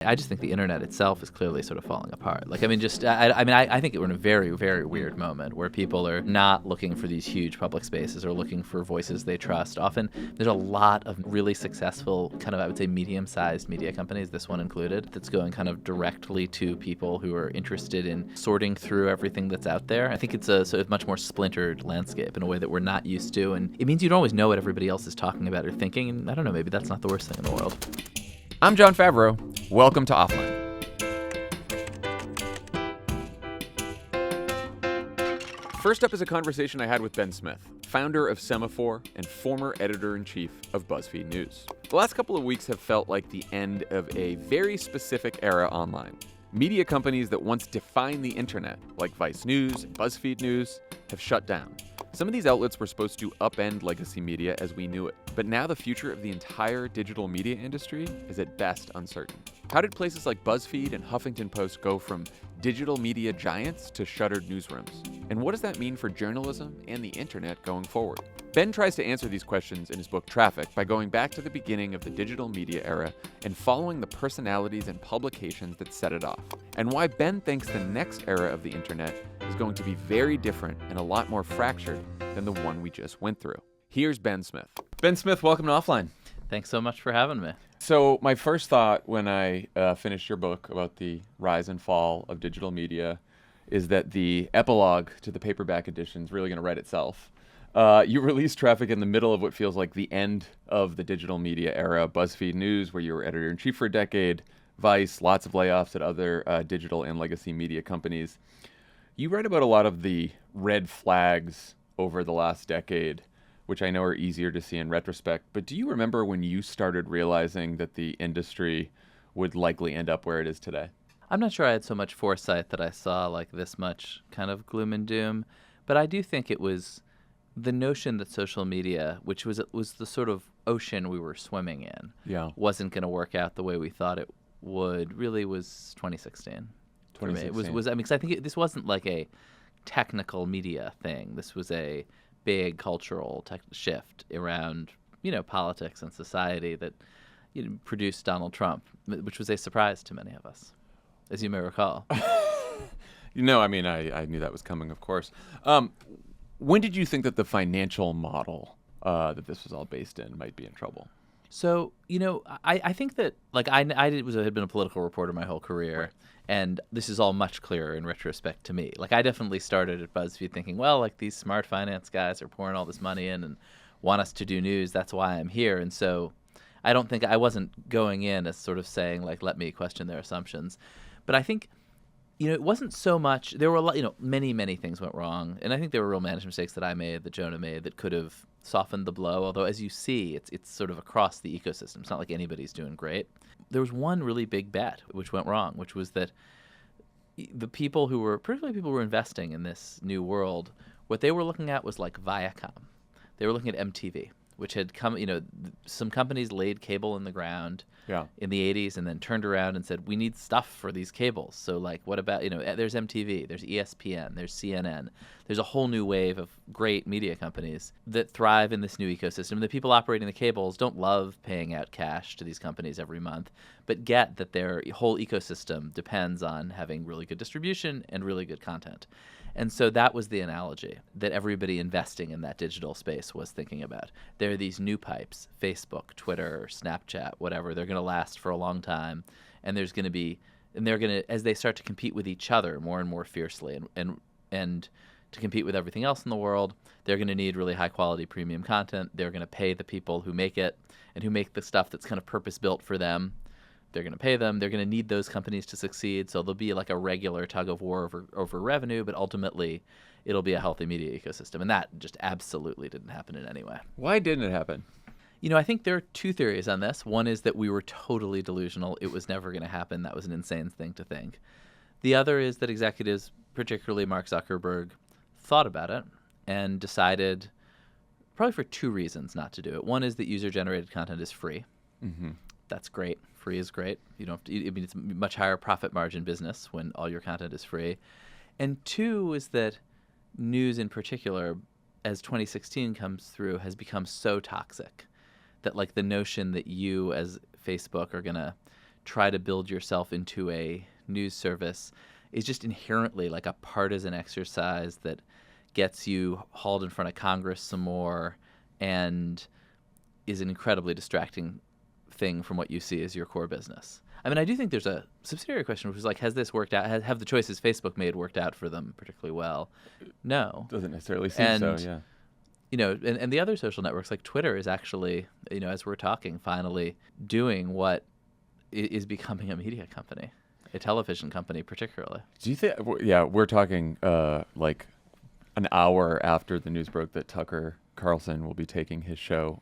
I just think the internet itself is clearly sort of falling apart. I think we're in a very, very weird moment where people are not looking for these huge public spaces or looking for voices they trust. Often there's a lot of really successful kind of, I would say, medium-sized media companies, this one included, that's going kind of directly to people who are interested in sorting through everything that's out there. I think it's a sort of much more splintered landscape in a way that we're not used to. And it means you don't always know what everybody else is talking about or thinking. And I don't know, maybe that's not the worst thing in the world. I'm Jon Favreau. Welcome to Offline. First up is a conversation I had with Ben Smith, founder of Semafor and former editor-in-chief of Buzzfeed News. The last couple of weeks have felt like the end of a very specific era online. Media companies that once defined the internet, like Vice News and Buzzfeed News, have shut down. Some of these outlets were supposed to upend legacy media as we knew it, but now the future of the entire digital media industry is at best uncertain. How did places like BuzzFeed and Huffington Post go from digital media giants to shuttered newsrooms? And what does that mean for journalism and the internet going forward? Ben tries to answer these questions in his book Traffic by going back to the beginning of the digital media era and following the personalities and publications that set it off, and why Ben thinks the next era of the internet is going to be very different and a lot more fractured than the one we just went through. Here's Ben Smith. Ben Smith, welcome to Offline. Thanks so much for having me. So my first thought when I finished your book about the rise and fall of digital media is that the epilogue to the paperback edition is really going to write itself. You released Traffic in the middle of what feels like the end of the digital media era. BuzzFeed News, where you were editor-in-chief for a decade, Vice, lots of layoffs at other digital and legacy media companies. You write about a lot of the red flags over the last decade, which I know are easier to see in retrospect. But do you remember when you started realizing that the industry would likely end up where it is today? I'm not sure I had so much foresight that I saw like this much kind of gloom and doom, but I do think it was the notion that social media, which was the sort of ocean we were swimming in, wasn't going to work out the way we thought it would, really was 2016. 2016. Because I think this wasn't like a technical media thing. This was a big cultural shift around, politics and society that produced Donald Trump, which was a surprise to many of us, as you may recall. I knew that was coming, of course. When did you think that the financial model that this was all based in might be in trouble? So, I think that, had been a political reporter my whole career, right. And this is all much clearer in retrospect to me. Like, I definitely started at BuzzFeed thinking, well, like, these smart finance guys are pouring all this money in and want us to do news. That's why I'm here. And so I wasn't going in as sort of saying, like, let me question their assumptions. But I think, it wasn't so much, there were a lot, many, many things went wrong. And I think there were real management mistakes that I made, that Jonah made, that could have softened the blow. Although, as you see, it's sort of across the ecosystem. It's not like anybody's doing great. There was one really big bet which went wrong, which was that the people who were, particularly people who were investing in this new world, what they were looking at was like Viacom. They were looking at MTV, which had come, some companies laid cable in the ground in the 80s and then turned around and said, we need stuff for these cables. So, like, what about, there's MTV, there's ESPN, there's CNN. There's a whole new wave of great media companies that thrive in this new ecosystem. The people operating the cables don't love paying out cash to these companies every month, but get that their whole ecosystem depends on having really good distribution and really good content. And so that was the analogy that everybody investing in that digital space was thinking about. There are these new pipes, Facebook, Twitter, Snapchat, whatever. They're going to last for a long time. And they're going to, as they start to compete with each other more and more fiercely and to compete with everything else in the world, they're going to need really high quality premium content. They're going to pay the people who make it and who make the stuff that's kind of purpose built for them. They're going to pay them. They're going to need those companies to succeed. So there'll be like a regular tug of war over revenue, but ultimately it'll be a healthy media ecosystem. And that just absolutely didn't happen in any way. Why didn't it happen? I think there are two theories on this. One is that we were totally delusional. It was never going to happen. That was an insane thing to think. The other is that executives, particularly Mark Zuckerberg, thought about it and decided, probably for two reasons, not to do it. One is that user-generated content is free. Mm-hmm. That's great. Free is great. You don't have to, it's a much higher profit margin business when all your content is free. And two is that news in particular, as 2016 comes through, has become so toxic that, like, the notion that you as Facebook are going to try to build yourself into a news service is just inherently like a partisan exercise that gets you hauled in front of Congress some more and is an incredibly distracting thing from what you see as your core business. I mean, I do think there's a subsidiary question, which is like, has this worked out? Have the choices Facebook made worked out for them particularly well? No. Doesn't necessarily seem so, yeah. You know, and the other social networks like Twitter is actually, you know, as we're talking, finally doing what is becoming a media company, a television company particularly. Do you think, yeah, we're talking like an hour after the news broke that Tucker Carlson will be taking his show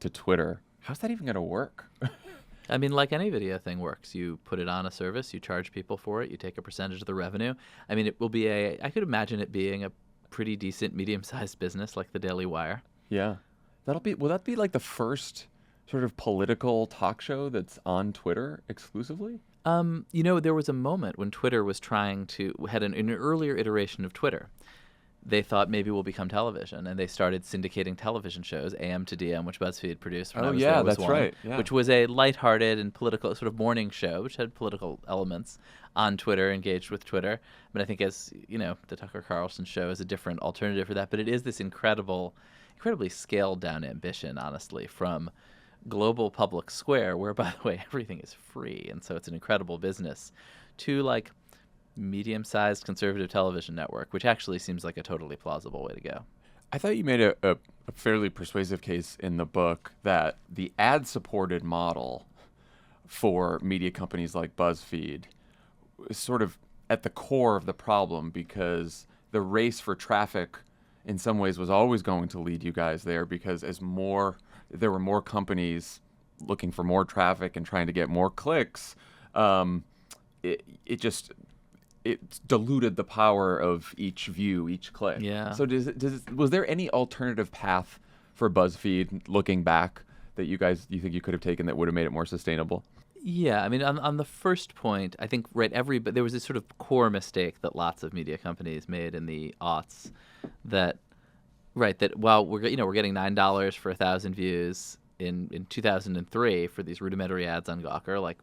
to Twitter. How's that even going to work? I mean, like any video thing works. You put it on a service, you charge people for it, you take a percentage of the revenue. I mean, it will be I could imagine it being a pretty decent medium-sized business like the Daily Wire. Yeah. Will that be like the first sort of political talk show that's on Twitter exclusively? You know, there was a moment when Twitter was had an earlier iteration of Twitter. They thought maybe we'll become television, and they started syndicating television shows, AM to DM, which BuzzFeed produced when I was there. That's right. Yeah. Which was a lighthearted and political sort of morning show, which had political elements on Twitter, engaged with Twitter. But I think, as you know, the Tucker Carlson show is a different alternative for that. But it is this incredibly scaled down ambition, honestly, from global public square, where, by the way, everything is free, and so it's an incredible business, to like medium-sized conservative television network, which actually seems like a totally plausible way to go. I thought you made a fairly persuasive case in the book that the ad-supported model for media companies like BuzzFeed is sort of at the core of the problem, because the race for traffic in some ways was always going to lead you guys there, because there were more companies looking for more traffic and trying to get more clicks, it diluted the power of each view, each click. Yeah. So was there any alternative path for BuzzFeed looking back that you think you could have taken that would have made it more sustainable? Yeah, I mean, on the first point, I think but there was this sort of core mistake that lots of media companies made in the aughts, that while we're getting $9 for 1,000 views in 2003 for these rudimentary ads on Gawker,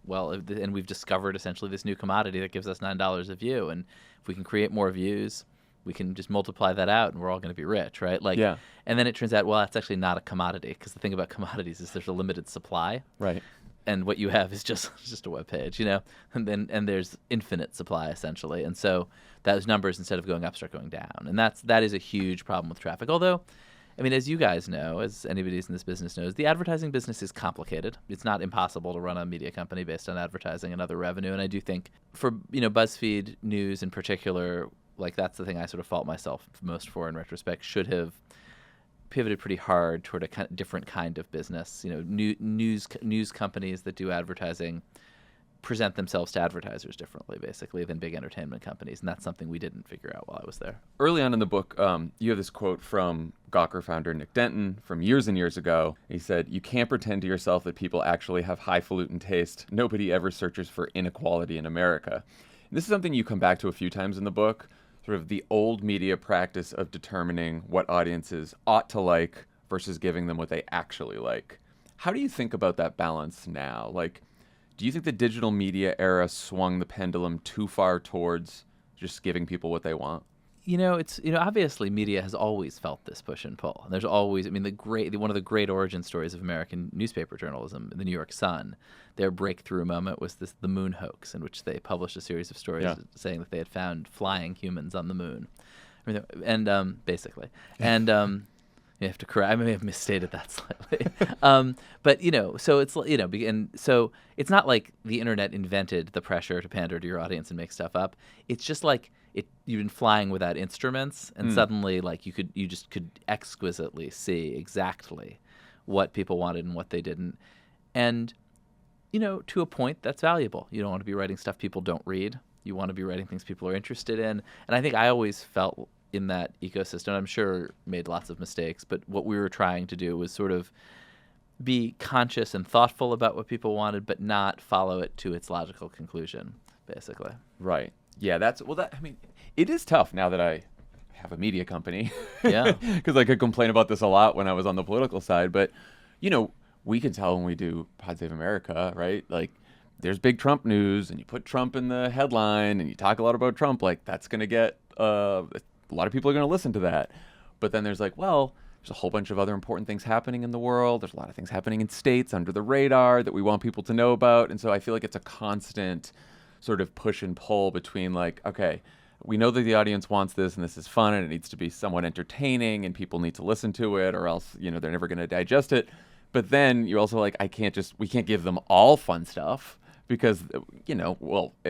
and we've discovered essentially this new commodity that gives us $9 a view, and if we can create more views, we can just multiply that out, and we're all going to be rich, right? Yeah. And then it turns out, well, that's actually not a commodity, because the thing about commodities is there's a limited supply, right? And what you have is just a web page, and there's infinite supply essentially, and so those numbers, instead of going up, start going down, and that is a huge problem with traffic. Although, I mean, as you guys know, as anybody who's in this business knows, the advertising business is complicated. It's not impossible to run a media company based on advertising and other revenue. And I do think for, BuzzFeed News in particular, like that's the thing I sort of fault myself most for in retrospect, should have pivoted pretty hard toward a different kind of business. News companies that do advertising present themselves to advertisers differently, basically, than big entertainment companies, and that's something we didn't figure out while I was there. Early on in the book, you have this quote from Gawker founder Nick Denton from years and years ago. He said, "You can't pretend to yourself that people actually have highfalutin taste. Nobody ever searches for inequality in America." And this is something you come back to a few times in the book, sort of the old media practice of determining what audiences ought to like versus giving them what they actually like. How do you think about that balance now? Do you think the digital media era swung the pendulum too far towards just giving people what they want? Obviously media has always felt this push and pull. And there's always, one of the great origin stories of American newspaper journalism, the New York Sun, their breakthrough moment was the moon hoax, in which they published a series of stories saying that they had found flying humans on the moon. Basically. And you have to correct. I may have misstated that slightly, but so it's not like the internet invented the pressure to pander to your audience and make stuff up. It's just like you've been flying without instruments, and suddenly you just could exquisitely see exactly what people wanted and what they didn't, and to a point that's valuable. You don't want to be writing stuff people don't read. You want to be writing things people are interested in, and I think I always felt in that ecosystem, I'm sure made lots of mistakes, but what we were trying to do was sort of be conscious and thoughtful about what people wanted, but not follow it to its logical conclusion, basically. Right. Yeah, it is tough now that I have a media company. Yeah. Because I could complain about this a lot when I was on the political side, but, we can tell when we do Pod Save America, right? there's big Trump news and you put Trump in the headline and you talk a lot about Trump, like that's going to get a lot of people are going to listen to that. But then there's like, well, there's a whole bunch of other important things happening in the world. There's a lot of things happening in states under the radar that we want people to know about. And so I feel like it's a constant sort of push and pull between like, okay, we know that the audience wants this and this is fun and it needs to be somewhat entertaining and people need to listen to it or else, they're never going to digest it. But then you're also like, we can't give them all fun stuff because,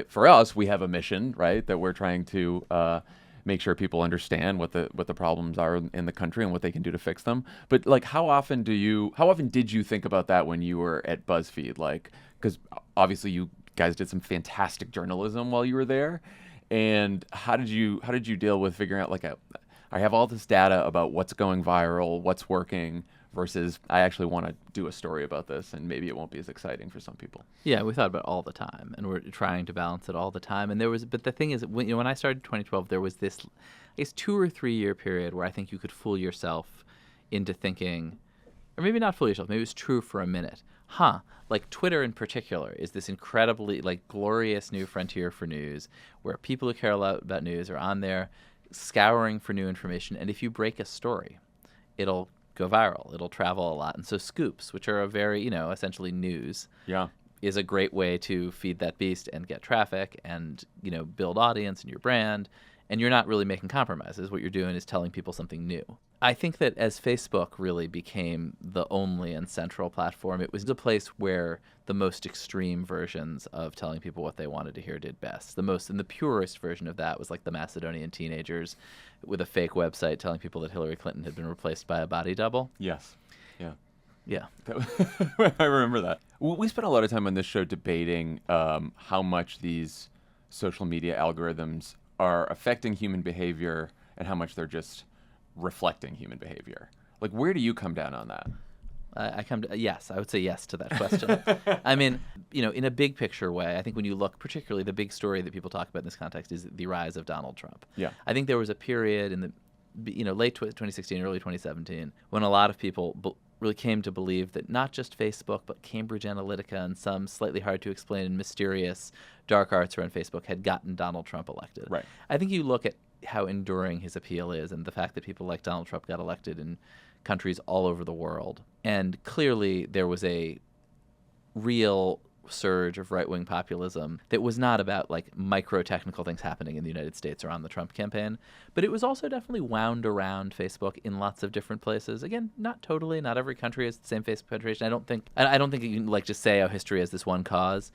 for us, we have a mission, right, that we're trying to make sure people understand what the problems are in the country and what they can do to fix them. But like, how often did you think about that when you were at BuzzFeed? Like, because obviously you guys did some fantastic journalism while you were there. And how did you deal with figuring out, like, I have all this data about what's going viral, what's working, versus I actually want to do a story about this, and maybe it won't be as exciting for some people. Yeah, we thought about it all the time, and we're trying to balance it all the time. And but the thing is, when I started in 2012, there was this, I guess, 2 or 3 year period where I think you could fool yourself into thinking, or maybe not fool yourself, maybe it was true for a minute. Like Twitter in particular is this incredibly like glorious new frontier for news where people who care a lot about news are on there scouring for new information. And if you break a story, it'll go viral. It'll travel a lot. And so scoops, which are a very, essentially news, is a great way to feed that beast and get traffic and, build audience in your brand. And you're not really making compromises. What you're doing is telling people something new. I think that as Facebook really became the only and central platform, it was a place where the most extreme versions of telling people what they wanted to hear did best. The purest version of that was like the Macedonian teenagers with a fake website telling people that Hillary Clinton had been replaced by a body double. Yes. Yeah. Yeah. I remember that. We spent a lot of time on this show debating how much these social media algorithms are affecting human behavior and how much they're just reflecting human behavior. Like, where do you come down on that? Yes, I would say yes to that question. I mean, in a big picture way, I think when you look, particularly the big story that people talk about in this context is the rise of Donald Trump. Yeah. I think there was a period in the, late 2016, early 2017, when a lot of people really came to believe that not just Facebook, but Cambridge Analytica and some slightly hard to explain and mysterious dark arts around Facebook had gotten Donald Trump elected. Right. I think you look at how enduring his appeal is and the fact that people like Donald Trump got elected in countries all over the world. And clearly there was a real surge of right-wing populism that was not about like micro-technical things happening in the United States or on the Trump campaign, but it was also definitely wound around Facebook in lots of different places. Again, not totally, not every country has the same Facebook penetration. I don't think you can like just say, oh, history has this one cause,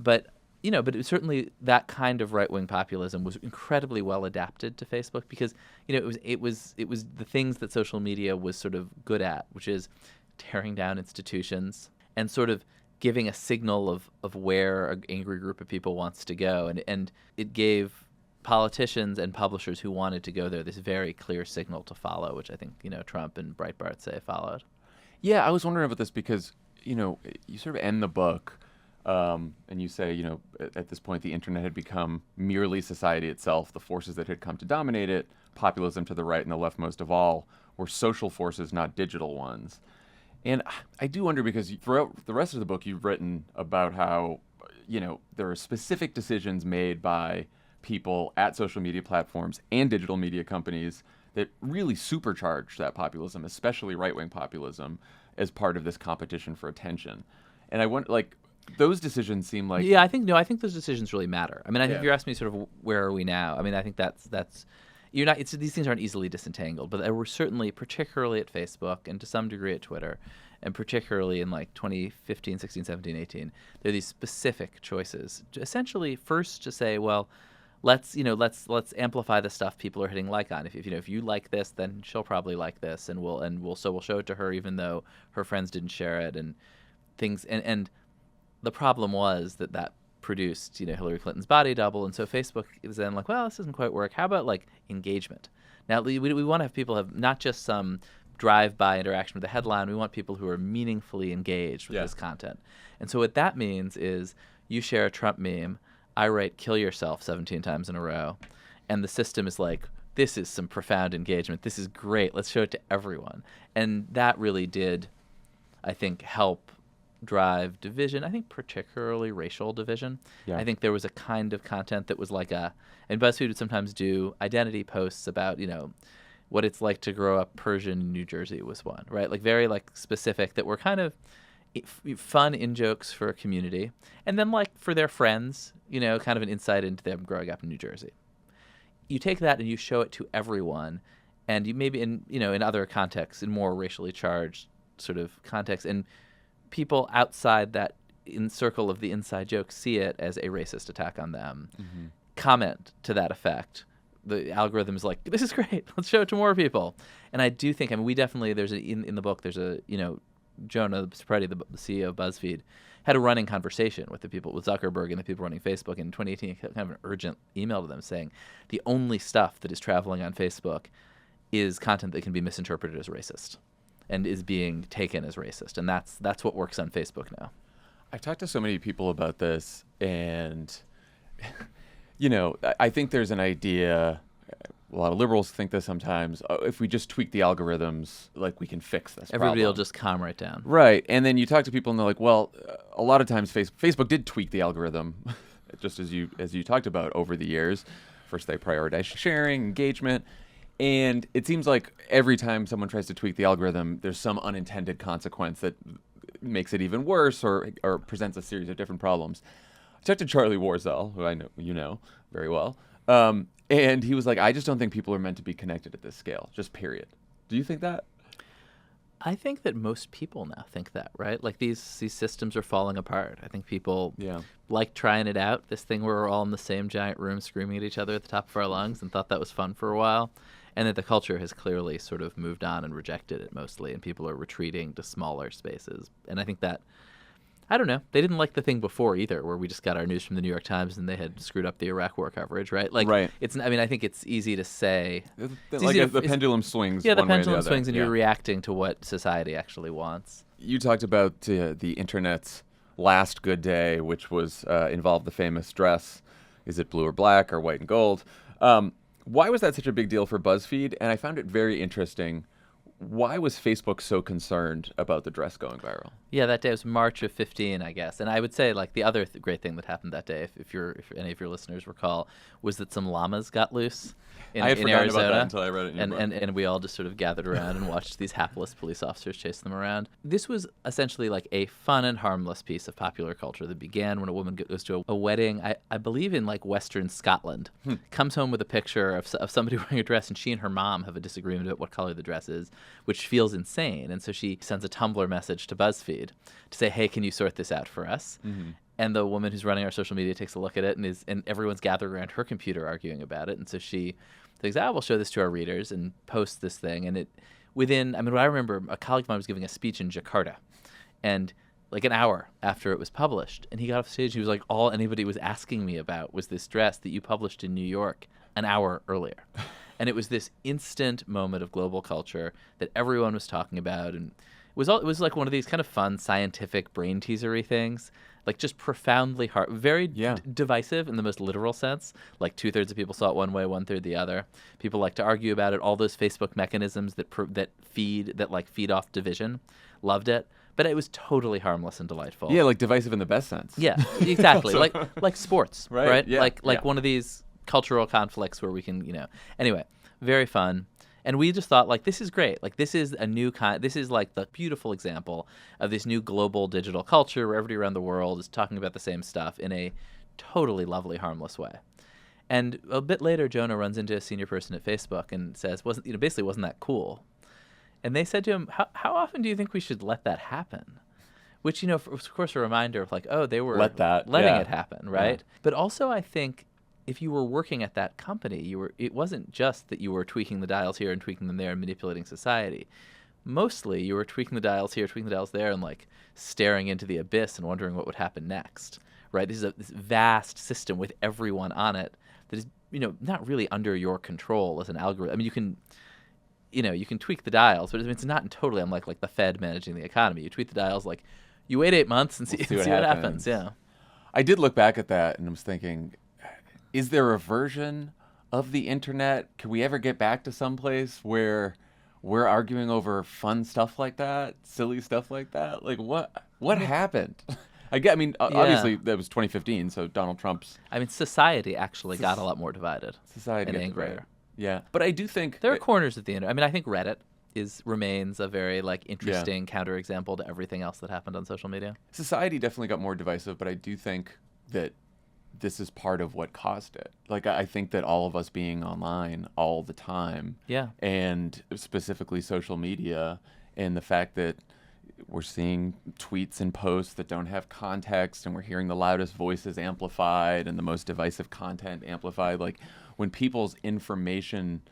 but but it was certainly that kind of right-wing populism was incredibly well adapted to Facebook because it was the things that social media was sort of good at, which is tearing down institutions and sort of giving a signal of where an angry group of people wants to go, and it gave politicians and publishers who wanted to go there this very clear signal to follow, which I think Trump and Breitbart say followed. Yeah, I was wondering about this because you sort of end the book. And you say, at this point, the internet had become merely society itself. The forces that had come to dominate it, populism to the right and the left most of all, were social forces, not digital ones. And I do wonder because throughout the rest of the book, you've written about how, there are specific decisions made by people at social media platforms and digital media companies that really supercharge that populism, especially right-wing populism, as part of this competition for attention. And I wonder, those decisions seem like... Yeah, I think those decisions really matter. I mean, I think if you're asking me sort of where are we now, I mean, I think that's you're not. These things aren't easily disentangled, but there were certainly, particularly at Facebook and to some degree at Twitter, and particularly in like 2015, 16, 17, 18, there are these specific choices. Essentially, first to say, well, let's amplify the stuff people are hitting like on. If you like this, then she'll probably like this, and we'll show it to her even though her friends didn't share it, and things and the problem was that produced, Hillary Clinton's body double, and so Facebook is then like, well, this doesn't quite work. How about like engagement? Now we want to have people have not just some drive-by interaction with the headline. We want people who are meaningfully engaged with this content. And so what that means is you share a Trump meme, I write "kill yourself" 17 times in a row, and the system is like, this is some profound engagement. This is great. Let's show it to everyone. And that really did, I think, help drive division. I think particularly racial division. Yeah. I think there was a kind of content that was like and BuzzFeed would sometimes do identity posts about, what it's like to grow up Persian in New Jersey was one, right? Like very like specific that were kind of fun in-jokes for a community. And then like for their friends, kind of an insight into them growing up in New Jersey. You take that and you show it to everyone, and you maybe in other contexts, in more racially charged sort of contexts, and people outside that circle of the inside joke see it as a racist attack on them. Mm-hmm. Comment to that effect. The algorithm is like, this is great. Let's show it to more people. And I do think, we definitely, there's in the book, there's Jonah Favreau, the CEO of BuzzFeed, had a running conversation with the people, with Zuckerberg and the people running Facebook in 2018, kind of an urgent email to them saying the only stuff that is traveling on Facebook is content that can be misinterpreted as racist and is being taken as racist. And that's what works on Facebook now. I've talked to so many people about this, and I think there's an idea, a lot of liberals think this sometimes, if we just tweak the algorithms, like we can fix this Everybody problem. will just calm right down. Right. And then you talk to people and they're like, well, a lot of times Facebook did tweak the algorithm, just as you talked about over the years. First they prioritized sharing, engagement, and it seems like every time someone tries to tweak the algorithm, there's some unintended consequence that makes it even worse or presents a series of different problems. I talked to Charlie Warzel, who I know you know very well, and he was like, I just don't think people are meant to be connected at this scale, just period. Do you think that? I think that most people now think that, right? Like these systems are falling apart. I think people like trying it out, this thing where we're all in the same giant room screaming at each other at the top of our lungs, and thought that was fun for a while. And that the culture has clearly sort of moved on and rejected it mostly, and people are retreating to smaller spaces. And I think that, I don't know, they didn't like the thing before either, where we just got our news from the New York Times and they had screwed up the Iraq War coverage, right? Like, right. I think it's easy to say. The pendulum swings. Yeah, the one way or pendulum other. swings, and you're reacting to what society actually wants. You talked about the internet's last good day, which was involved the famous dress. Is it blue or black or white and gold? Why was that such a big deal for BuzzFeed? And I found it very interesting. Why was Facebook so concerned about the dress going viral? Yeah, that day was March of 15, I guess. And I would say, like, the other great thing that happened that day, if any of your listeners recall, was that some llamas got loose in Arizona. I had forgotten about that until I read it in your book. And we all just sort of gathered around and watched these hapless police officers chase them around. This was essentially like a fun and harmless piece of popular culture that began when a woman goes to a wedding, I believe in like Western Scotland, comes home with a picture of somebody wearing a dress, and she and her mom have a disagreement about what color the dress is, which feels insane. And so she sends a Tumblr message to BuzzFeed to say, hey, can you sort this out for us? Mm-hmm. And the woman who's running our social media takes a look at it, and everyone's gathered around her computer arguing about it. And so she thinks, we'll show this to our readers and post this thing. And what I remember, a colleague of mine was giving a speech in Jakarta, and like an hour after it was published, and he got off stage, he was like, all anybody was asking me about was this dress that you published in New York an hour earlier. And it was this instant moment of global culture that everyone was talking about, and it was like one of these kind of fun scientific brain teasery things, like just profoundly hard, very divisive in the most literal sense. Like 2/3 of people saw it one way, 1/3 the other. People like to argue about it. All those Facebook mechanisms that feed off division, loved it. But it was totally harmless and delightful. Yeah, like divisive in the best sense. Yeah, exactly. like sports, right? Yeah, like one of these cultural conflicts where we can, Anyway, very fun. And we just thought, like, this is great. Like, this is a new this is like the beautiful example of this new global digital culture where everybody around the world is talking about the same stuff in a totally lovely, harmless way. And a bit later, Jonah runs into a senior person at Facebook and says, wasn't that cool? And they said to him, how often do you think we should let that happen? Which, of course, a reminder of like, they were letting it happen, right? Yeah. But also, I think, if you were working at that company, it wasn't just that you were tweaking the dials here and tweaking them there and manipulating society. Mostly, you were tweaking the dials here, tweaking the dials there, and like staring into the abyss and wondering what would happen next, right? This is this vast system with everyone on it that is, not really under your control as an algorithm. I mean, you can tweak the dials, but it's not totally unlike like the Fed managing the economy. You tweak the dials, like you wait 8 months and see what happens. Yeah. I did look back at that and was thinking, is there a version of the internet? Can we ever get back to someplace where we're arguing over fun stuff like that, silly stuff like that? Like what? What happened? Obviously that was 2015, so Donald Trump's I mean, society actually got a lot more divided society and got angrier. divided. Yeah, but I do think There are corners of the internet. I mean, I think Reddit remains a very interesting counterexample to everything else that happened on social media. Society definitely got more divisive, but I do think that this is part of what caused it. Like, I think that all of us being online all the time, and specifically social media, and the fact that we're seeing tweets and posts that don't have context, and we're hearing the loudest voices amplified and the most divisive content amplified. Like, when people's information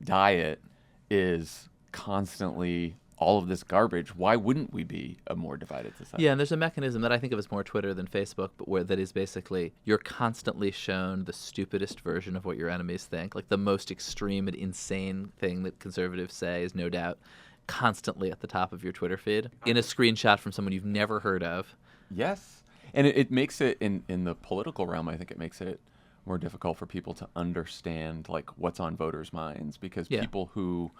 diet is constantly all of this garbage, why wouldn't we be a more divided society? Yeah, and there's a mechanism that I think of as more Twitter than Facebook, but that is basically you're constantly shown the stupidest version of what your enemies think. Like the most extreme and insane thing that conservatives say is no doubt constantly at the top of your Twitter feed in a screenshot from someone you've never heard of. Yes. And it makes it, in the political realm, I think it makes it more difficult for people to understand like what's on voters' minds, because people who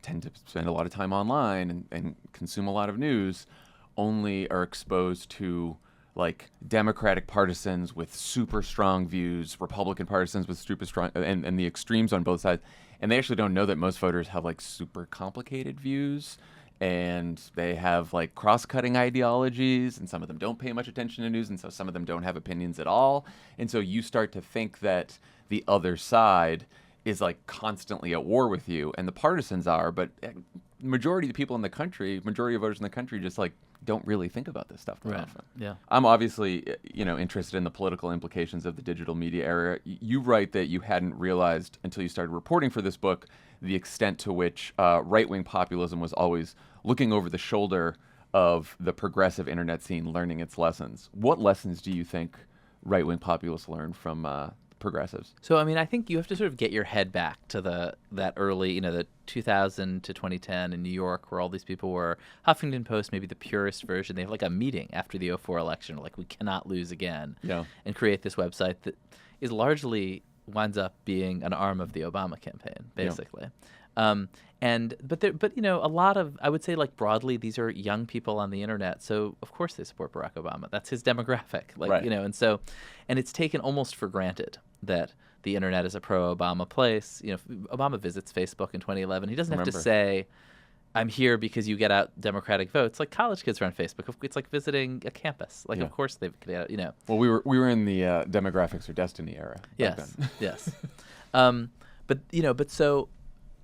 tend to spend a lot of time online and consume a lot of news only are exposed to like Democratic partisans with super strong views, Republican partisans with super strong, and the extremes on both sides. And they actually don't know that most voters have like super complicated views, and they have like cross-cutting ideologies, and some of them don't pay much attention to news, and so some of them don't have opinions at all. And so you start to think that the other side is like constantly at war with you, and the partisans are, but majority of the people in the country, majority of voters in the country just like don't really think about this stuff that often. Yeah. I'm obviously, interested in the political implications of the digital media era. You write that you hadn't realized until you started reporting for this book the extent to which right-wing populism was always looking over the shoulder of the progressive internet scene, learning its lessons. What lessons do you think right-wing populists learned from progressives? So, I mean, I think you have to sort of get your head back to that early, the 2000 to 2010 in New York, where all these people were. Huffington Post, maybe the purest version. They have like a meeting after the 2004 election, like we cannot lose again, and create this website that is largely winds up being an arm of the Obama campaign, basically. But a lot of, I would say, like broadly, these are young people on the internet, so of course they support Barack Obama. That's his demographic, and it's taken almost for granted that the internet is a pro-Obama place. Obama visits Facebook in 2011. He doesn't have to say, "I'm here because you get out Democratic votes." Like college kids are on Facebook. It's like visiting a campus. Like of course they get out. Well, we were in the demographics or destiny era. Yes, yes. But so.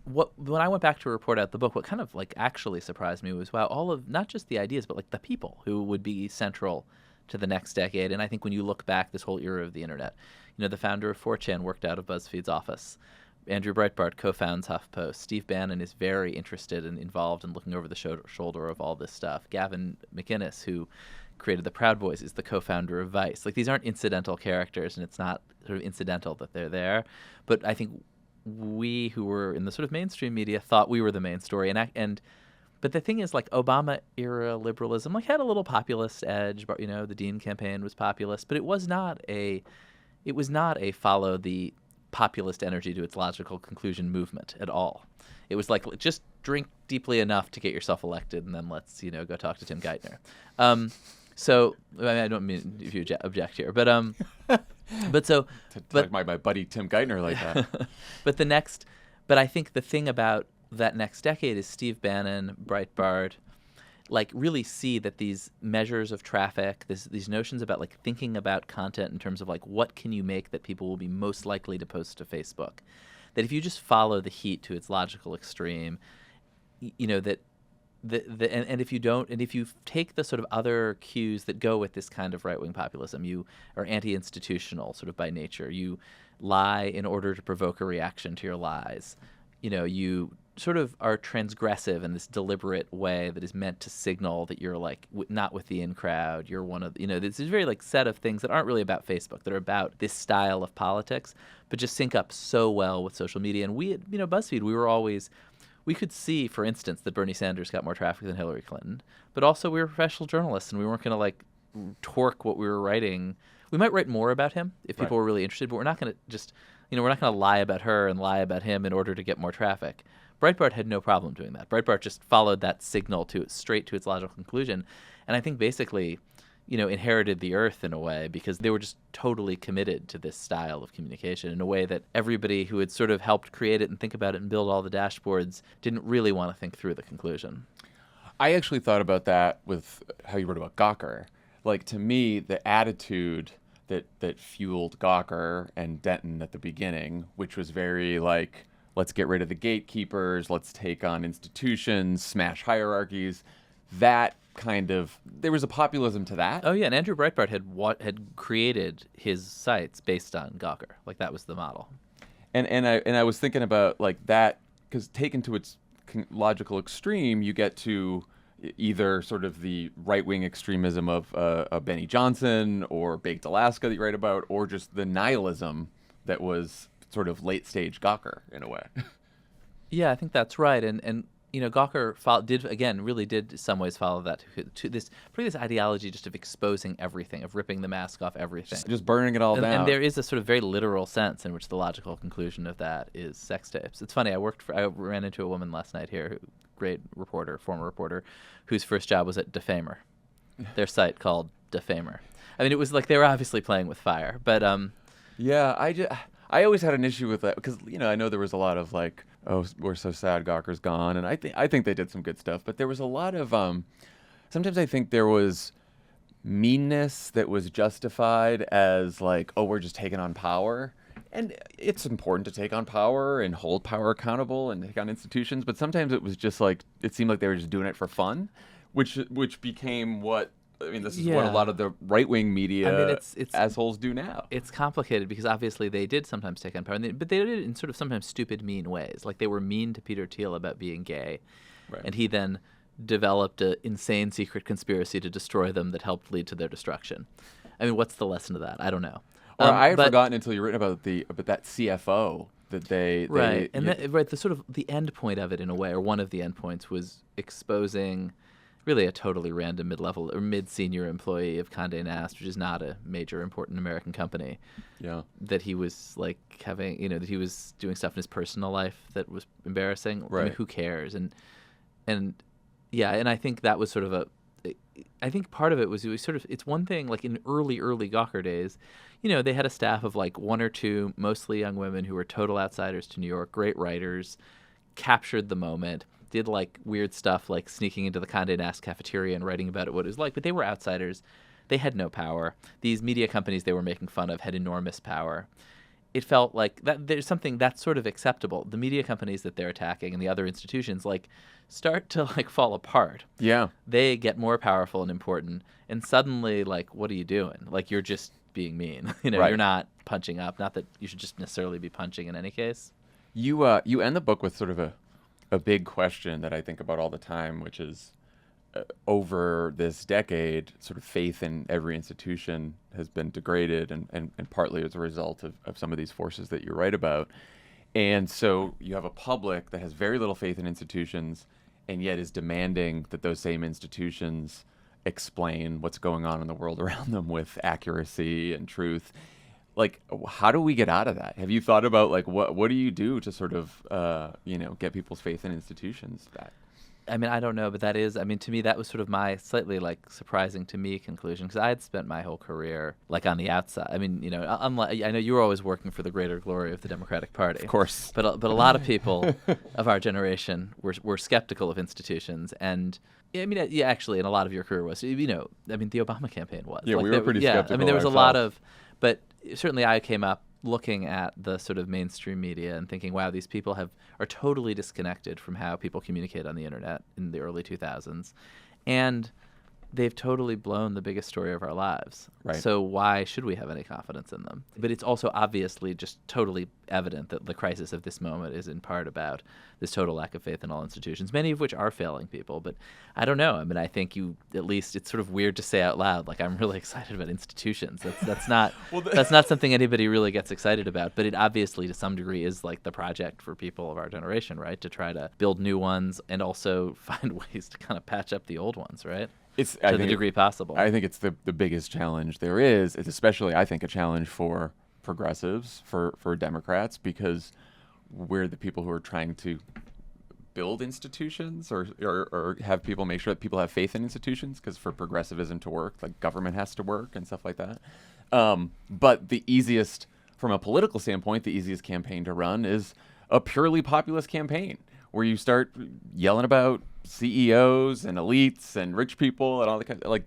When I went back to report out the book, what kind of like actually surprised me was, wow, all of not just the ideas, but like the people who would be central to the next decade. And I think when you look back this whole era of the internet, the founder of 4chan worked out of BuzzFeed's office. Andrew Breitbart co-founds HuffPost. Steve Bannon is very interested and involved in looking over the shoulder of all this stuff. Gavin McInnes, who created the Proud Boys, is the co-founder of Vice. Like these aren't incidental characters, and it's not sort of incidental that they're there. But I think we who were in the sort of mainstream media thought we were the main story, but the thing is, like Obama era liberalism like had a little populist edge, but the Dean campaign was populist, but it was not a follow the populist energy to its logical conclusion movement at all. It was like just drink deeply enough to get yourself elected, and then let's go talk to Tim Geithner. So I don't mean if you object here, but my buddy Tim Geithner like that. but I think the thing about that next decade is Steve Bannon, Breitbart, like really see that these measures of traffic, these notions about like thinking about content in terms of like what can you make that people will be most likely to post to Facebook, that if you just follow the heat to its logical extreme, and if you don't, and if you take the sort of other cues that go with this kind of right-wing populism, you are anti-institutional sort of by nature. You lie in order to provoke a reaction to your lies. You sort of are transgressive in this deliberate way that is meant to signal that you're like not with the in crowd. You're one of this is very like set of things that aren't really about Facebook. They're about this style of politics, but just sync up so well with social media. And we, BuzzFeed, we could see, for instance, that Bernie Sanders got more traffic than Hillary Clinton, but also we were professional journalists and we weren't going to like torque what we were writing. We might write more about him if people were really interested, but we're not going to just, we're not going to lie about her and lie about him in order to get more traffic. Breitbart had no problem doing that. Breitbart just followed that signal straight to its logical conclusion. and I think basically, inherited the earth in a way because they were just totally committed to this style of communication in a way that everybody who had sort of helped create it and think about it and build all the dashboards didn't really want to think through the conclusion. I actually thought about that with how you wrote about Gawker. Like, to me, the attitude that fueled Gawker and Denton at the beginning, which was very like, let's get rid of the gatekeepers, let's take on institutions, smash hierarchies, that kind of, there was a populism to that. Oh yeah, and Andrew Breitbart had created his sites based on Gawker. Like, that was the model. And I was thinking about like that, because taken to its logical extreme, you get to either sort of the right-wing extremism of Benny Johnson or Baked Alaska that you write about, or just the nihilism that was sort of late-stage Gawker in a way. Yeah, I think that's right. And Gawker really did in some ways follow that to this ideology just of exposing everything, of ripping the mask off everything. Just burning it all down. And there is a sort of very literal sense in which the logical conclusion of that is sex tapes. It's funny, I ran into a woman last night here, great reporter, former reporter, whose first job was at Defamer, their site called Defamer. I mean, it was like they were obviously playing with fire, but yeah, I always had an issue with that because I know there was a lot of like, oh, we're so sad Gawker's gone, and I think they did some good stuff, but there was a lot of sometimes I think there was meanness that was justified as like, oh, we're just taking on power. And it's important to take on power and hold power accountable and take on institutions, but sometimes it was just like, it seemed like they were just doing it for fun, which became what, this is what a lot of the right-wing media it's assholes do now. It's complicated because obviously they did sometimes take on power, but they did it in sort of sometimes stupid, mean ways. Like they were mean to Peter Thiel about being gay, right. And he then developed an insane secret conspiracy to destroy them that helped lead to their destruction. I mean, what's the lesson of that? I don't know. I had forgotten until you written about that CFO that they the sort of the end point of it in a way, or one of the end points, was exposing really a totally random mid-level or mid-senior employee of Condé Nast, which is not a major important American company. Yeah, that he was like having, that he was doing stuff in his personal life that was embarrassing. Right. I mean, who cares? And I think that was sort of I think part of it was sort of, it's one thing like in early Gawker days, they had a staff of like one or two, mostly young women who were total outsiders to New York, great writers, captured the moment, did like weird stuff like sneaking into the Condé Nast cafeteria and writing about it, what it was like, but they were outsiders. They had no power. These media companies they were making fun of had enormous power. It felt like that there's something that's sort of acceptable. The media companies that they're attacking and the other institutions like start to like fall apart. Yeah. They get more powerful and important, and suddenly like, what are you doing? Like, you're just being mean. Right. You're not punching up. Not that you should just necessarily be punching in any case. You end the book with sort of a big question that I think about all the time, which is over this decade, sort of faith in every institution has been degraded and partly as a result of some of these forces that you write about. And so you have a public that has very little faith in institutions and yet is demanding that those same institutions explain what's going on in the world around them with accuracy and truth. Like, how do we get out of that? Have you thought about, like, what do you do to sort of, get people's faith in institutions back? I mean, I don't know, but that is, I mean, to me, that was sort of my slightly, like, surprising to me conclusion, because I had spent my whole career, like, on the outside. I mean, unlike, I know you were always working for the greater glory of the Democratic Party. Of course. But a lot of people of our generation were skeptical of institutions, and, I mean, yeah, actually, and a lot of your career was, I mean, the Obama campaign was. Yeah, like, we were pretty skeptical. I mean, there was a lot of, but certainly I came up looking at the sort of mainstream media and thinking, wow, these people are totally disconnected from how people communicate on the internet in the early 2000s. And they've totally blown the biggest story of our lives. Right. So why should we have any confidence in them? But it's also obviously just totally evident that the crisis of this moment is in part about this total lack of faith in all institutions, many of which are failing people. But I don't know. I mean, I think at least it's sort of weird to say out loud, like, I'm really excited about institutions. That's not that's not something anybody really gets excited about. But it obviously, to some degree, is like the project for people of our generation, right? To try to build new ones and also find ways to kind of patch up the old ones, right? It's to the degree possible. I think it's the biggest challenge there is. It's especially, I think, a challenge for progressives, for Democrats, because we're the people who are trying to build institutions or have people make sure that people have faith in institutions, because for progressivism to work, like government has to work and stuff like that. But the easiest, from a political standpoint, the easiest campaign to run is a purely populist campaign where you start yelling about CEOs and elites and rich people and all that kind of, like,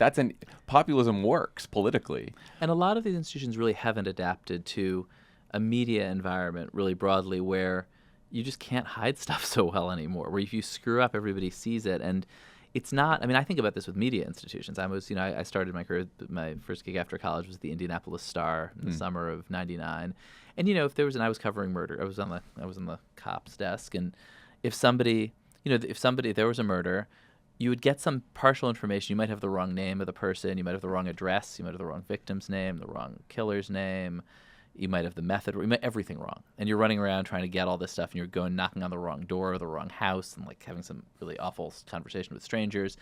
populism works politically. And a lot of these institutions really haven't adapted to a media environment really broadly where you just can't hide stuff so well anymore, where if you screw up, everybody sees it. And it's not, I mean, I think about this with media institutions. I started my career, my first gig after college was the Indianapolis Star in the summer of '99. And, if there was, and I was covering murder, I was on the cop's desk. And if there was a murder, you would get some partial information. You might have the wrong name of the person. You might have the wrong address. You might have the wrong victim's name, the wrong killer's name. You might have the method, everything wrong. And you're running around trying to get all this stuff, and you're going knocking on the wrong door or the wrong house and like having some really awful conversation with strangers.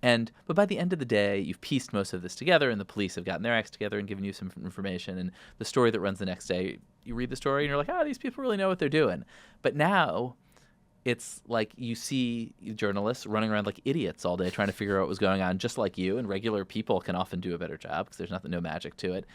But by the end of the day, you've pieced most of this together, and the police have gotten their acts together and given you some information. And the story that runs the next day, you read the story and you're like, these people really know what they're doing. But now it's like you see journalists running around like idiots all day trying to figure out what was going on, just like you. And regular people can often do a better job because there's no magic to it.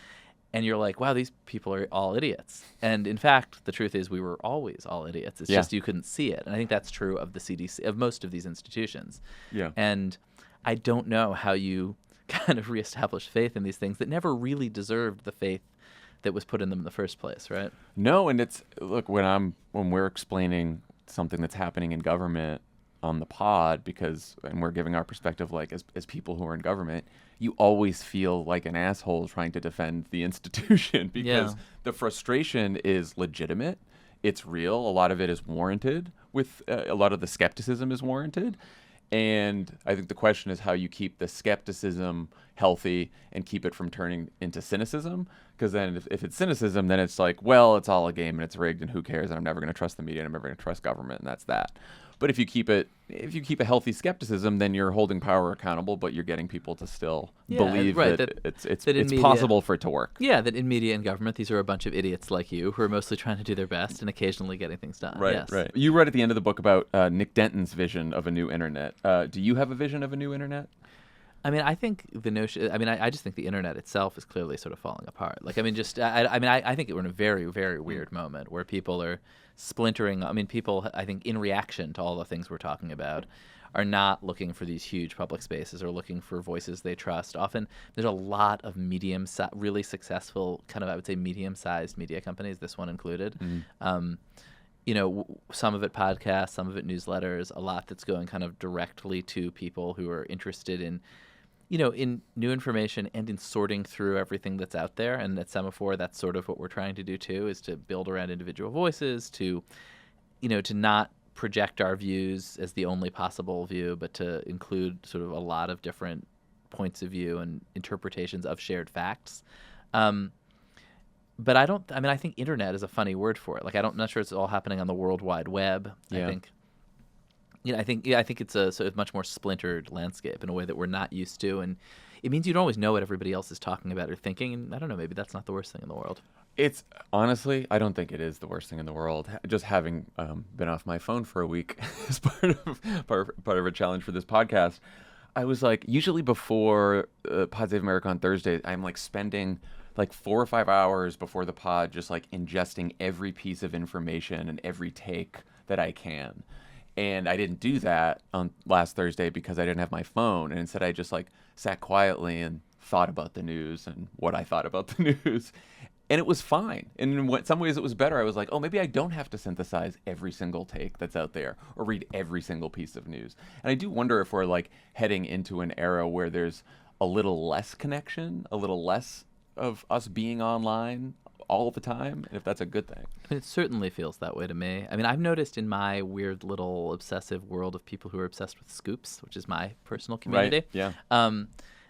And you're like, wow, these people are all idiots. And in fact, the truth is we were always all idiots. It's just you couldn't see it. And I think that's true of the CDC, of most of these institutions. Yeah. And I don't know how you kind of reestablish faith in these things that never really deserved the faith that was put in them in the first place, right? No, and it's, look, when we're explaining something that's happening in government on the pod, and we're giving our perspective, like as people who are in government, you always feel like an asshole trying to defend the institution because the frustration is legitimate. It's real. A lot of it is warranted. A lot of the skepticism is warranted. And I think the question is how you keep the skepticism healthy and keep it from turning into cynicism. Because then if it's cynicism, then it's like, well, it's all a game and it's rigged and who cares? And I'm never going to trust the media and I'm never going to trust government, and that's that. But if you keep a healthy skepticism, then you're holding power accountable, but you're getting people to still believe that it's possible for it to work. Yeah, that in media and government, these are a bunch of idiots like you who are mostly trying to do their best and occasionally getting things done. Right, yes. Right. You read at the end of the book about Nick Denton's vision of a new internet. Do you have a vision of a new internet? I mean, I think the notion. I mean, I just think the internet itself is clearly sort of falling apart. Like, I mean, I think we're in a very, very weird moment where people are splintering. I mean, people, I think, in reaction to all the things we're talking about, are not looking for these huge public spaces or looking for voices they trust. Often, there's a lot of really successful, kind of, I would say, medium-sized media companies, this one included. Some of it podcasts, some of it newsletters, a lot that's going kind of directly to people who are interested in new information and in sorting through everything that's out there. And at Semafor, that's sort of what we're trying to do too, is to build around individual voices, to not project our views as the only possible view, but to include sort of a lot of different points of view and interpretations of shared facts. But I think internet is a funny word for it. Like, I'm not sure it's all happening on the World Wide Web. Yeah. I think it's a much more splintered landscape in a way that we're not used to, and it means you don't always know what everybody else is talking about or thinking. And I don't know, maybe that's not the worst thing in the world. It's honestly, I don't think it is the worst thing in the world. Just having been off my phone for a week as part of a challenge for this podcast, I was like, usually before Pod Save America on Thursday, I'm like spending like 4 or 5 hours before the pod just like ingesting every piece of information and every take that I can. And I didn't do that on last Thursday because I didn't have my phone. And instead I just like sat quietly and thought about the news and what I thought about the news. And it was fine. And in some ways it was better. I was like, oh, maybe I don't have to synthesize every single take that's out there or read every single piece of news. And I do wonder if we're like heading into an era where there's a little less connection, a little less of us being online all the time, and if that's a good thing. I mean, it certainly feels that way to me. I mean, I've noticed in my weird little obsessive world of people who are obsessed with scoops, which is my personal community, yeah.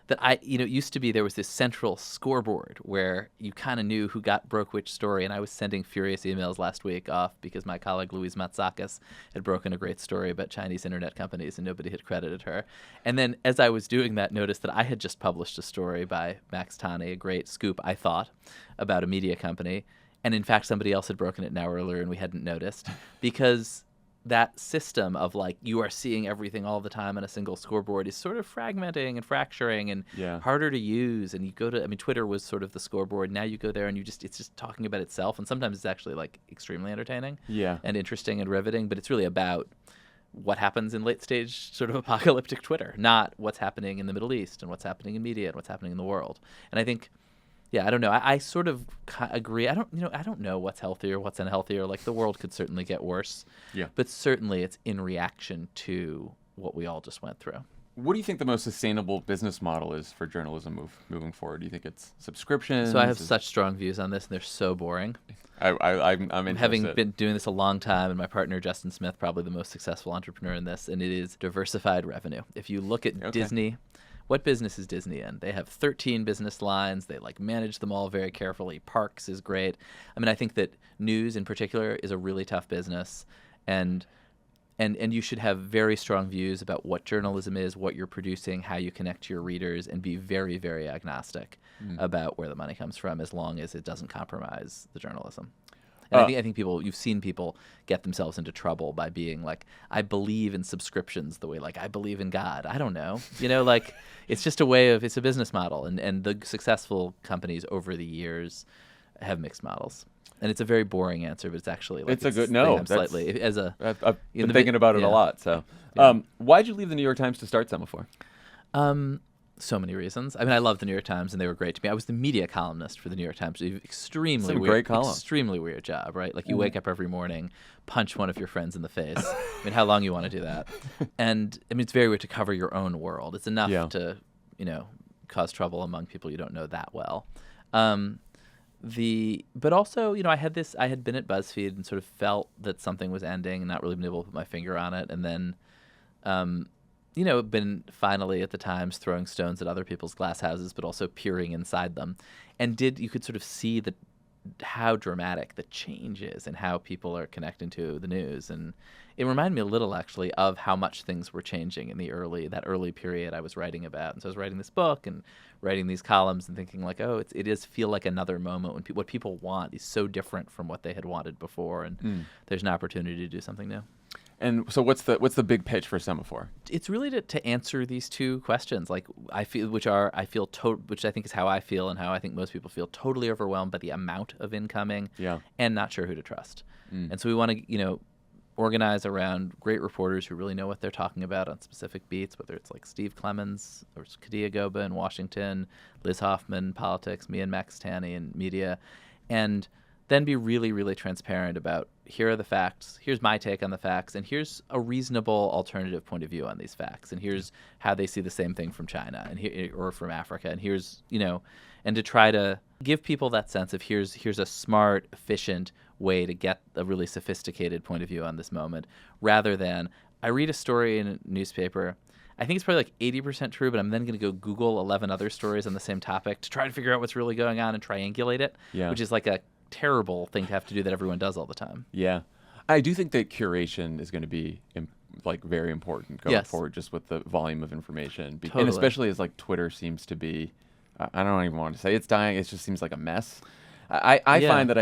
That it used to be there was this central scoreboard where you kind of knew who broke which story, and I was sending furious emails last week off because my colleague Louise Matsakis had broken a great story about Chinese internet companies and nobody had credited her. And then as I was doing that, noticed that I had just published a story by Max Tani, a great scoop, I thought, about a media company, and in fact somebody else had broken it an hour earlier and we hadn't noticed because that system of like you are seeing everything all the time on a single scoreboard is sort of fragmenting and fracturing and harder to use. And you go to, I mean, Twitter was sort of the scoreboard. Now you go there and it's just talking about itself. And sometimes it's actually like extremely entertaining and interesting and riveting. But it's really about what happens in late stage sort of apocalyptic Twitter, not what's happening in the Middle East and what's happening in media and what's happening in the world. And I think, I don't know. I sort of agree. I don't know what's healthier, what's unhealthier. Like the world could certainly get worse. Yeah. But certainly it's in reaction to what we all just went through. What do you think the most sustainable business model is for journalism moving forward? Do you think it's subscriptions? So I have such strong views on this, and they're so boring. I'm interested. Having been doing this a long time, and my partner Justin Smith, probably the most successful entrepreneur in this, and it is diversified revenue. If you look at Disney. What business is Disney in? They have 13 business lines. They like manage them all very carefully. Parks is great. I mean, I think that news in particular is a really tough business, and you should have very strong views about what journalism is, what you're producing, how you connect to your readers, and be very, very agnostic about where the money comes from, as long as it doesn't compromise the journalism. And I think you've seen people get themselves into trouble by being like, I believe in subscriptions the way like I believe in God. I don't know. Like it's just it's a business model. And the successful companies over the years have mixed models. And it's a very boring answer, but it's actually like, it's a good, no. Slightly, I've been thinking about it a lot. So why'd you leave the New York Times to start Semafor? So many reasons. I mean, I love the New York Times, and they were great to me. I was the media columnist for the New York Times. Extremely weird, great column. Extremely weird job, right? Like you wake up every morning, punch one of your friends in the face. I mean, how long you want to do that? And I mean, it's very weird to cover your own world. It's enough to, cause trouble among people you don't know that well. But also, I had been at BuzzFeed and sort of felt that something was ending and not really been able to put my finger on it, and then. Been finally at the Times throwing stones at other people's glass houses, but also peering inside them. And you could sort of see how dramatic the change is and how people are connecting to the news. And it reminded me a little, actually, of how much things were changing in that early period I was writing about. And so I was writing this book and writing these columns and thinking like, it does feel like another moment when what people want is so different from what they had wanted before. And there's an opportunity to do something new. And so what's the big pitch for Semafor? It's really to answer these two questions, like which I think is how I feel and how I think most people feel, totally overwhelmed by the amount of incoming and not sure who to trust. And so we want to, organize around great reporters who really know what they're talking about on specific beats, whether it's like Steve Clemens or Kadia Goba in Washington, Liz Hoffman, politics, me and Max Tanny in media, and then be really, really transparent about here are the facts, here's my take on the facts, and here's a reasonable alternative point of view on these facts, and here's how they see the same thing from China or from Africa, and here's, and to try to give people that sense of here's a smart, efficient way to get a really sophisticated point of view on this moment, rather than I read a story in a newspaper, I think it's probably like 80% true, but I'm then going to go Google 11 other stories on the same topic to try to figure out what's really going on and triangulate it, which is like a terrible thing to have to do that everyone does all the time. Yeah. I do think that curation is going to be very important going forward, just with the volume of information. Totally. And especially as like Twitter seems to be, I don't even want to say it's dying. It just seems like a mess. I find that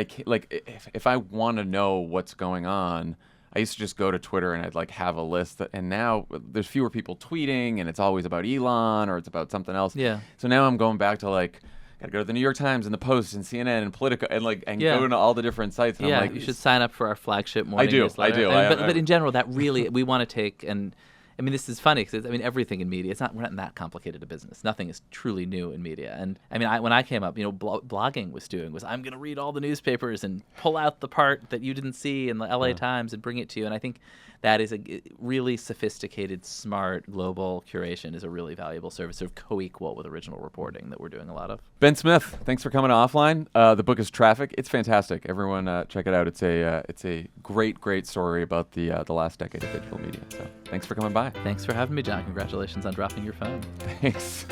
if I want to know what's going on, I used to just go to Twitter and I'd like have a list and now there's fewer people tweeting and it's always about Elon or it's about something else. Yeah. So now I'm going back to like, gotta go to the New York Times and the Post and CNN and Politico and go into all the different sites. And I'm like, you should sign up for our flagship morning newsletter. I do. But in general, that really we want to take and. I mean, this is funny because everything in media. We're not in that complicated a business. Nothing is truly new in media. And I mean, when I came up, blogging was I'm going to read all the newspapers and pull out the part that you didn't see in the LA Times and bring it to you. And I think that is a really sophisticated, smart, global curation is a really valuable service, sort of co-equal with original reporting that we're doing a lot of. Ben Smith, thanks for coming to Offline. The book is Traffic. It's fantastic. Everyone check it out. It's a great story about the last decade of digital media. So thanks for coming by. Thanks for having me, John. Congratulations on dropping your phone. Thanks.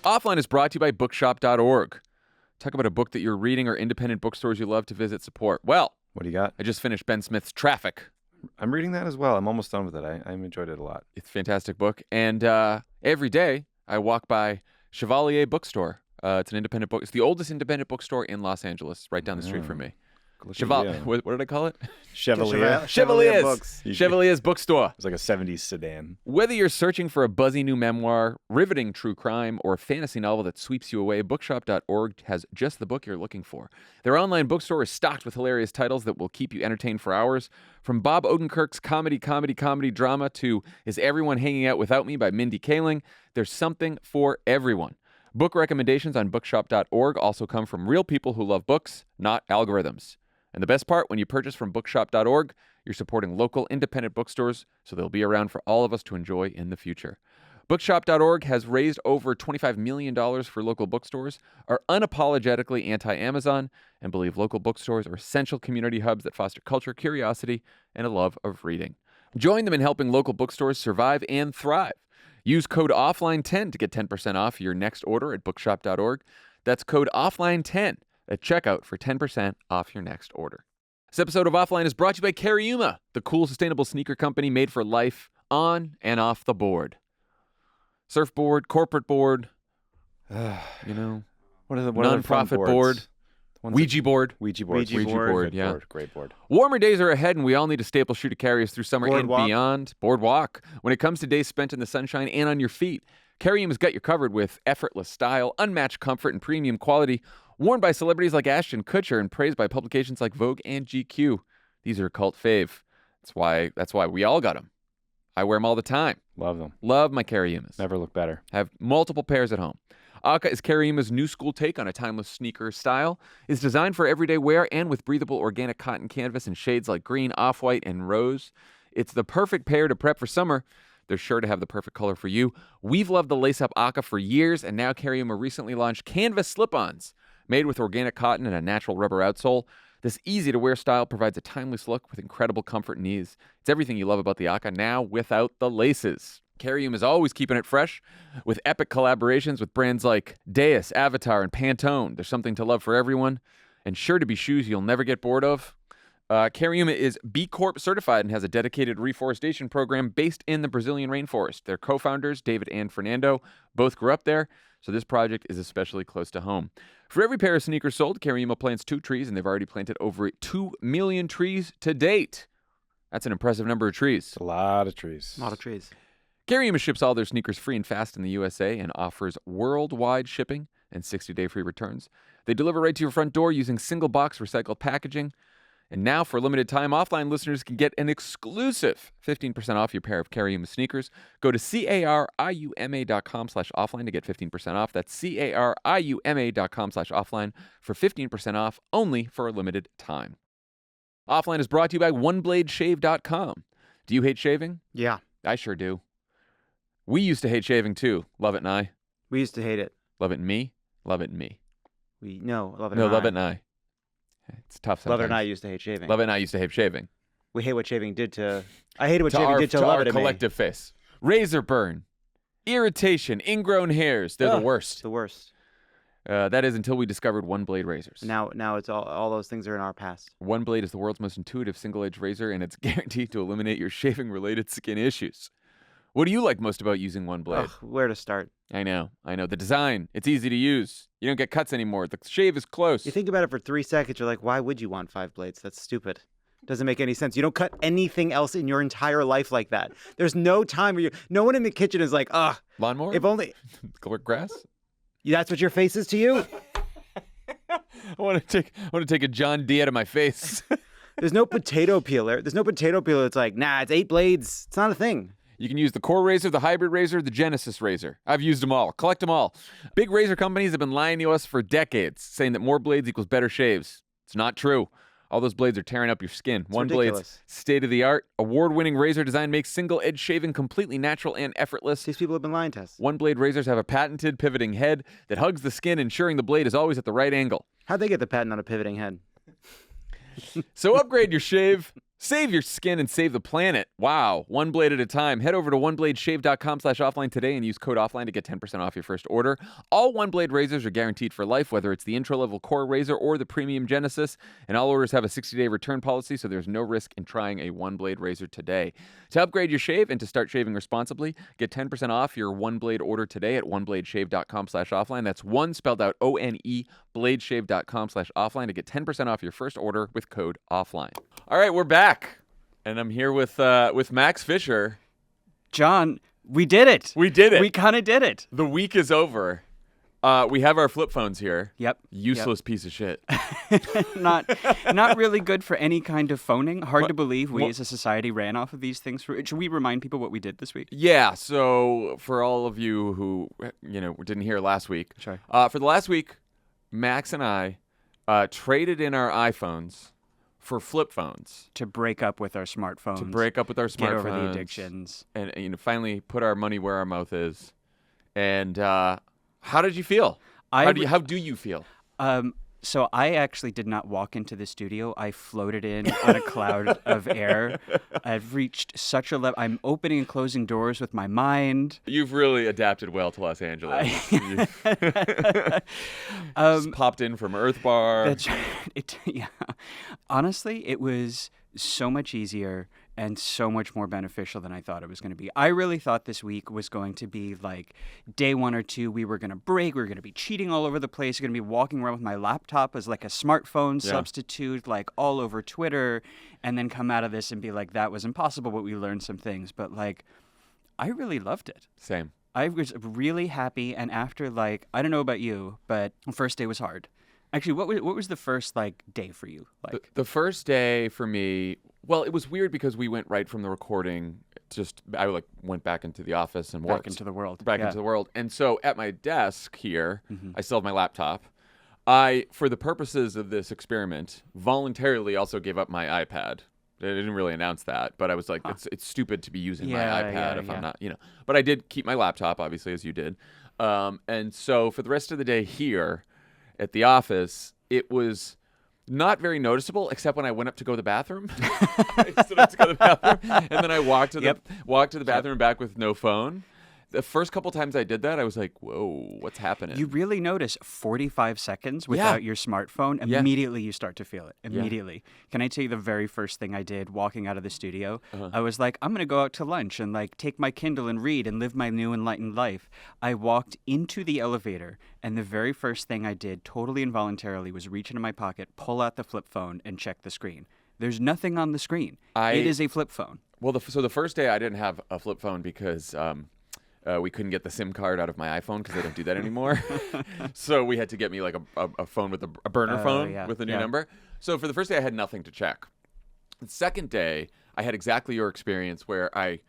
Offline is brought to you by bookshop.org. Talk about a book that you're reading or independent bookstores you love to visit, support. Well, what do you got? I just finished Ben Smith's Traffic. I'm reading that as well. I'm almost done with it. I enjoyed it a lot. It's a fantastic book. And every day I walk by Chevalier Bookstore. It's an independent book. It's the oldest independent bookstore in Los Angeles, right down the street from me. Look at you. What did I call it? Chevalier. Chevalier Books. Chevalier's Bookstore. It's like a 70s sedan. Whether you're searching for a buzzy new memoir, riveting true crime, or a fantasy novel that sweeps you away, bookshop.org has just the book you're looking for. Their online bookstore is stocked with hilarious titles that will keep you entertained for hours. From Bob Odenkirk's comedy drama to Is Everyone Hanging Out Without Me by Mindy Kaling, there's something for everyone. Book recommendations on bookshop.org also come from real people who love books, not algorithms. And the best part, when you purchase from bookshop.org, you're supporting local independent bookstores, so they'll be around for all of us to enjoy in the future. Bookshop.org has raised over $25 million for local bookstores, are unapologetically anti-Amazon, and believe local bookstores are essential community hubs that foster culture, curiosity, and a love of reading. Join them in helping local bookstores survive and thrive. Use code OFFLINE10 to get 10% off your next order at bookshop.org. That's code OFFLINE10 at checkout for 10% off your next order. This episode of Offline is brought to you by Cariuma, the cool, sustainable sneaker company made for life on and off the board. Surfboard, corporate board, What are the nonprofit board, Ouija board. Ouija board. Ouija board, yeah. Great board. Warmer days are ahead, and we all need a staple shoe to carry us through summer Boardwalk. and beyond. Boardwalk. When it comes to days spent in the sunshine and on your feet, Carium's got you covered with effortless style, unmatched comfort, and premium quality. Worn by celebrities like Ashton Kutcher and praised by publications like Vogue and GQ. These are a cult fave. That's why we all got them. I wear them all the time. Love them. Love my Cariumas. Never look better. Have multiple pairs at home. Aka is Cariuma's new school take on a timeless sneaker style. It's designed for everyday wear and with breathable organic cotton canvas in shades like green, off-white, and rose. It's the perfect pair to prep for summer. They're sure to have the perfect color for you. We've loved the lace-up Aka for years, and now Cariuma recently launched canvas slip-ons made with organic cotton and a natural rubber outsole. This easy-to-wear style provides a timeless look with incredible comfort and ease. It's everything you love about the Aka, now without the laces. Carium is always keeping it fresh with epic collaborations with brands like Deus, Avatar, and Pantone. There's something to love for everyone, and sure to be shoes you'll never get bored of. Cariuma is B Corp certified and has a dedicated reforestation program based in the Brazilian rainforest. Their co-founders, David and Fernando, both grew up there, so this project is especially close to home. For every pair of sneakers sold, Cariuma plants 2 trees, and they've already planted over 2 million trees to date. That's an impressive number of trees. It's a lot of trees. A lot of trees. Cariuma ships all their sneakers free and fast in the USA and offers worldwide shipping and 60-day free returns. They deliver right to your front door using single-box recycled packaging. And now, for a limited time, Offline listeners can get an exclusive 15% off your pair of Cariuma sneakers. Go to cariuma.com/offline to get 15% off. That's cariuma.com/offline for 15% off, only for a limited time. Offline is brought to you by onebladeshave.com. Do you hate shaving? Yeah. I sure do. We used to hate shaving too. Lovett and I. We used to hate it. Love it and me. Love it and me. Love it No, and Lovett I. and I. It's tough sometimes. Love it and I used to hate shaving. Lovett and I used to hate shaving. We hate what shaving did to... I hated what shaving did to Love our it and me. collective face. Razor burn. Irritation. Ingrown hairs. They're the worst. It's the worst. That is until we discovered One Blade razors. Now it's all those things are in our past. One Blade is the world's most intuitive single-edge razor, and it's guaranteed to eliminate your shaving-related skin issues. What do you like most about using One Blade? Ugh, where to start? I know. The design. It's easy to use. You don't get cuts anymore. The shave is close. You think about it for 3 seconds, you're like, why would you want 5 blades? That's stupid. Doesn't make any sense. You don't cut anything else in your entire life like that. There's no time where no one in the kitchen is like, Lawnmower? if only... Grass? That's what your face is to you? I want to take a John D out of my face. There's no potato peeler. There's no potato peeler. It's like, nah, it's 8 blades. It's not a thing. You can use the Core Razor, the Hybrid Razor, the Genesis Razor. I've used them all. Collect them all. Big razor companies have been lying to us for decades, saying that more blades equals better shaves. It's not true. All those blades are tearing up your skin. One Blade's ridiculous. state-of-the-art, award-winning razor design makes single-edge shaving completely natural and effortless. These people have been lying to us. One Blade razors have a patented pivoting head that hugs the skin, ensuring the blade is always at the right angle. How'd they get the patent on a pivoting head? So upgrade your shave Save your skin and save the planet. Wow. One blade at a time. Head over to onebladeshave.com/offline today and use code offline to get 10% off your first order. All One Blade razors are guaranteed for life, whether it's the intro-level core razor or the premium Genesis. And all orders have a 60-day return policy, so there's no risk in trying a One Blade razor today. To upgrade your shave and to start shaving responsibly, get 10% off your One Blade order today at onebladeshave.com/offline. That's one spelled out O-N-E, bladeshave.com/offline to get 10% off your first order with code offline. All right, we're back, and I'm here with Max Fisher. Jon, we did it. We did it. We kind of did it. The week is over. We have our flip phones here. Yep. Useless piece of shit. Not really good for any kind of phoning. Hard to believe we as a society ran off of these things. Should we remind people what we did this week? Yeah. So for all of you who didn't hear last week, Sure. For the last week, Max and I traded in our iPhones for flip phones. To break up with our smartphones. Get over the addictions. And finally put our money where our mouth is. And how did you feel? How do you feel? So I actually did not walk into the studio. I floated in on a cloud of air. I've reached such a level. I'm opening and closing doors with my mind. You've really adapted well to Los Angeles. Just popped in from Earth Bar. That's right. Yeah. Honestly, it was so much easier and so much more beneficial than I thought it was going to be. I really thought this week was going to be like day 1 or 2. We were going to break. We were going to be cheating all over the place. We're going to be walking around with my laptop as like a smartphone substitute, like all over Twitter, and then come out of this and be like, that was impossible, but we learned some things. But like, I really loved it. Same. I was really happy. And after like, I don't know about you, but the first day was hard. Actually, what was the first like day for you? Like the first day for me, well, it was weird because we went right from the recording. I went back into the office and worked. Back into the world. Into the world. And so at my desk here, I still have my laptop. I, for the purposes of this experiment, voluntarily also gave up my iPad. I didn't really announce that, but I was like, it's stupid to be using my iPad if I'm not, But I did keep my laptop, obviously, as you did. And so for the rest of the day here at the office, it was not very noticeable, except when I went up to go to the bathroom. I stood up to go to the bathroom, and then I walked to the bathroom and back with no phone. The first couple times I did that, I was like, whoa, what's happening? You really notice 45 seconds without your smartphone, immediately you start to feel it. Immediately. Can I tell you the very first thing I did walking out of the studio? I was like, I'm going to go out to lunch and like take my Kindle and read and live my new enlightened life. I walked into the elevator, and the very first thing I did, totally involuntarily, was reach into my pocket, pull out the flip phone, and check the screen. There's nothing on the screen. It is a flip phone. Well, so the first day I didn't have a flip phone because we couldn't get the SIM card out of my iPhone because they don't do that anymore. So we had to get me like a phone with a burner phone with a new number. So for the first day, I had nothing to check. The second day, I had exactly your experience where I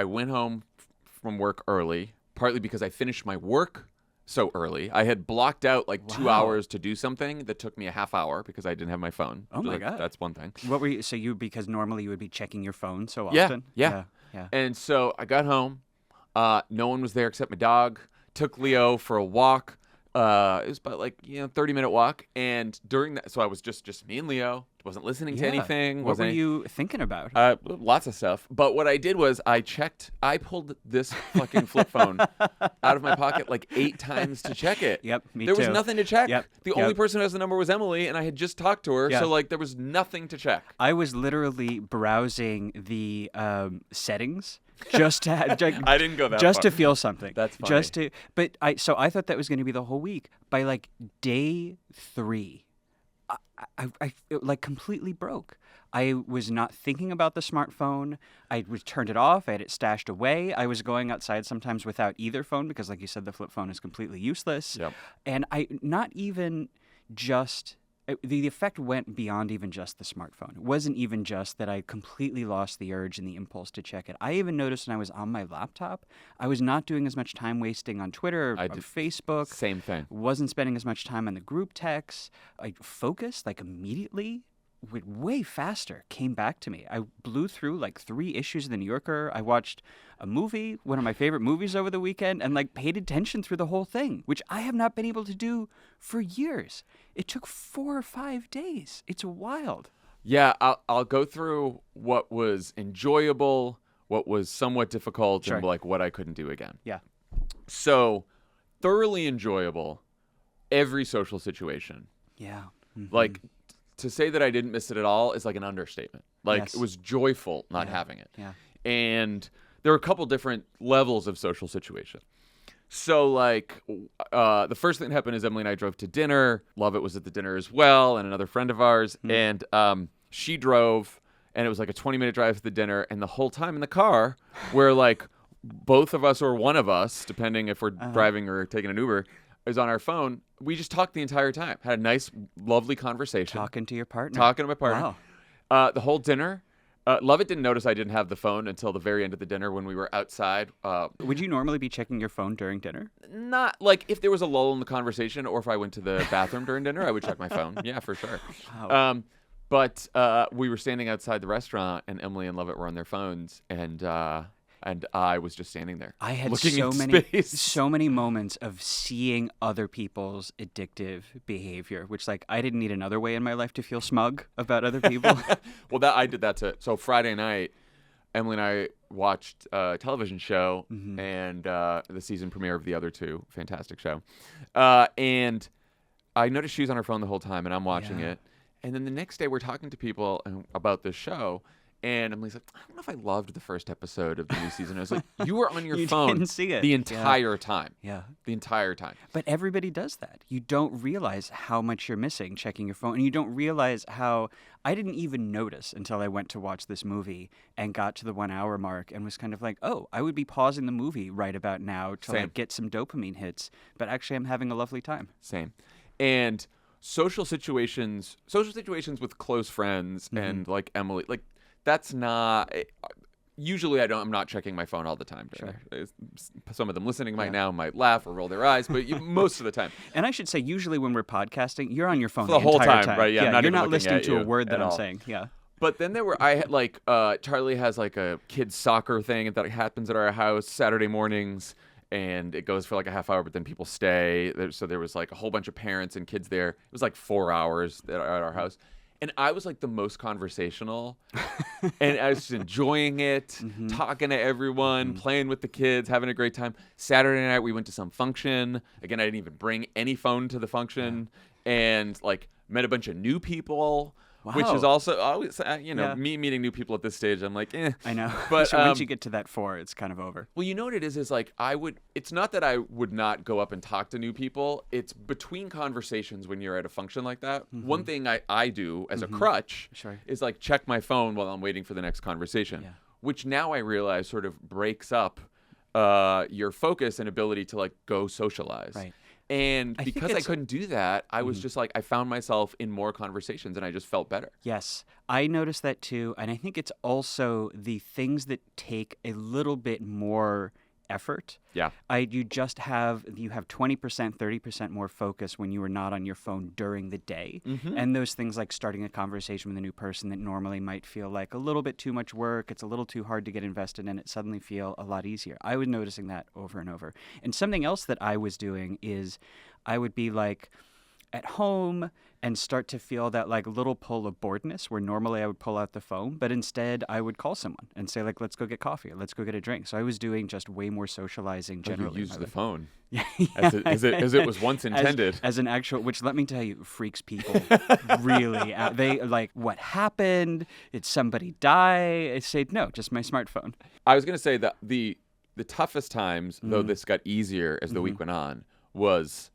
went home from work early, partly because I finished my work so early. I had blocked out like 2 hours to do something that took me a half hour because I didn't have my phone. Oh my God. That's one thing. What were you, because normally you would be checking your phone so often? Yeah. And so I got home. No one was there except my dog. Took Leo for a walk. It was about 30-minute walk. And during that, so I was just me and Leo. Wasn't listening to anything. What were you thinking about? Lots of stuff. But what I did was I pulled this fucking flip phone out of my pocket like 8 times to check it. Yep, me There too. was nothing to check. Yep. The only person who has the number was Emily, and I had just talked to her. Yeah. So there was nothing to check. I was literally browsing the settings. Just to, I didn't go that just far. to feel something. That's funny. So I thought that was going to be the whole week. By like day 3, I like completely broke. I was not thinking about the smartphone. I turned it off. I had it stashed away. I was going outside sometimes without either phone because, like you said, the flip phone is completely useless. Yep. And not even just. The effect went beyond even just the smartphone. It wasn't even just that I completely lost the urge and the impulse to check it. I even noticed when I was on my laptop, I was not doing as much time wasting on Twitter or on Facebook. Same thing. Wasn't spending as much time on the group texts. I focused immediately. Way faster came back to me. I blew through 3 issues of The New Yorker. I watched a movie, one of my favorite movies over the weekend, and paid attention through the whole thing, which I have not been able to do for years. It took 4 or 5 days. It's wild. Yeah, I'll go through what was enjoyable, what was somewhat difficult, Sure. and like what I couldn't do again. Yeah. So, thoroughly enjoyable, every social situation. Yeah. Like, to say that I didn't miss it at all is like an understatement. Like, Yes. it was joyful not Yeah. having it. Yeah. And there were a couple different levels of social situation. So, like, the first thing that happened is Emily and I drove to dinner. Lovett was at the dinner as well, and another friend of ours. And she drove, and it was like a 20-minute drive to the dinner. And the whole time in the car, we're like, both of us or one of us, depending if we're driving or taking an Uber, is on our phone. We just talked the entire time. Had a nice, lovely conversation. Talking to your partner. Talking to my partner. Wow. The whole dinner. Lovett didn't notice I didn't have the phone until the very end of the dinner when we were outside. Would you normally be checking your phone during dinner? Not like if there was a lull in the conversation or if I went to the bathroom during dinner, I would check my phone. Yeah, for sure. Wow. But we were standing outside the restaurant and Emily and Lovett were on their phones and I was just standing there. I had looking so into many space. so many moments of seeing other people's addictive behavior, which like I didn't need another way in my life to feel smug about other people. Well, I did that too. So Friday night, Emily and I watched a television show and the season premiere of the other two. Fantastic show. And I noticed she was on her phone the whole time and I'm watching it. And then the next day we're talking to people about this show. And Emily's like, I don't know if I loved the first episode of the new season. I was like, you were on your You phone didn't see it. the entire time. Yeah. The entire time. But everybody does that. You don't realize how much you're missing checking your phone. And you don't realize how I didn't even notice until I went to watch this movie and got to the 1 hour mark and was kind of like, oh, I would be pausing the movie right about now to Same. like get some dopamine hits. But actually I'm having a lovely time. Same. And social situations with close friends and like Emily, like that's not usually I'm not checking my phone all the time. Some of them listening right now might laugh or roll their eyes, but most of the time. And I should say, usually when we're podcasting, you're on your phone For the whole entire time, right? Yeah, I'm not you're even not looking listening at to you a word that at I'm all. saying. Yeah. But then I had like Charlie has like a kids soccer thing that happens at our house Saturday mornings. And it goes for like a half hour, but then people stay. So there was like a whole bunch of parents and kids there. It was like 4 hours at our house. And I was like the most conversational. And I was just enjoying it, talking to everyone, playing with the kids, having a great time. Saturday night, we went to some function. Again, I didn't even bring any phone to the function. And like met a bunch of new people. Which is also always, me meeting new people at this stage. I'm like, I know. But so once you get to that 4, it's kind of over. Well, you know what it is like it's not that I would not go up and talk to new people. It's between conversations when you're at a function like that. One thing I do as a crutch is like check my phone while I'm waiting for the next conversation, which now I realize sort of breaks up your focus and ability to like go socialize. Right. And because I couldn't do that, I was just like, I found myself in more conversations and I just felt better. Yes, I noticed that too. And I think it's also the things that take a little bit more effort. Yeah. You have 20%, 30% more focus when you are not on your phone during the day. And those things like starting a conversation with a new person that normally might feel like a little bit too much work, it's a little too hard to get invested in, it suddenly feel a lot easier. I was noticing that over and over. And something else that I was doing is I would be like at home and start to feel that like little pull of boredness where normally I would pull out the phone, but instead I would call someone and say like, let's go get coffee, or let's go get a drink. So I was doing just way more socializing generally. You used the phone. Yeah. As it was once intended. As an actual, which let me tell you, freaks people really out. They like, what happened? Did somebody die? I said, no, just my smartphone. I was going to say that the toughest times, though this got easier as the week went on, was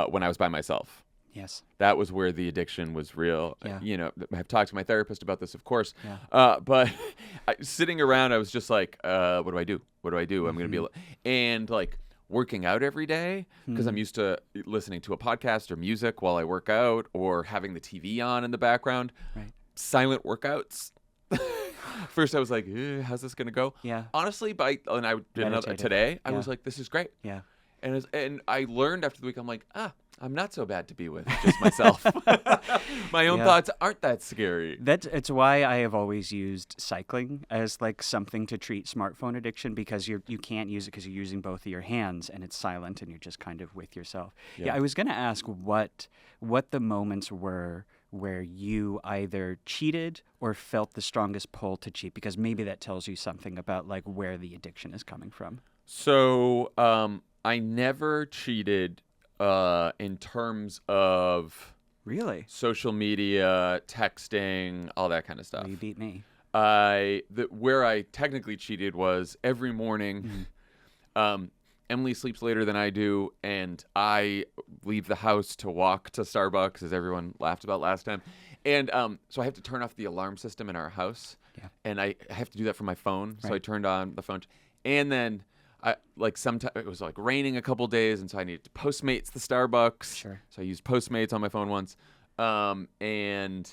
when I was by myself. Yes. That was where the addiction was real. Yeah. I've talked to my therapist about this, of course. Yeah. But sitting around, I was just like, what do I do? What do I do? I'm going to be and like working out every day because I'm used to listening to a podcast or music while I work out or having the TV on in the background. Right. Silent workouts. First, I was like, how's this going to go? Yeah. Honestly, and I did another today. I was like, this is great. Yeah. And I learned after the week, I'm like, I'm not so bad to be with, just myself. My own thoughts aren't that scary. It's why I have always used cycling as like something to treat smartphone addiction, because you can't use it because you're using both of your hands and it's silent and you're just kind of with yourself. Yeah, I was going to ask what the moments were where you either cheated or felt the strongest pull to cheat? Because maybe that tells you something about like where the addiction is coming from. So I never cheated in terms of Really? social media, texting, all that kind of stuff. Well, you beat me. Where I technically cheated was every morning. Emily sleeps later than I do, and I leave the house to walk to Starbucks, as everyone laughed about last time. And so I have to turn off the alarm system in our house, and I have to do that from my phone. So I turned on the phone, and then sometimes it was like raining a couple days, and so I needed to Postmates the Starbucks. Sure. So I used Postmates on my phone once, and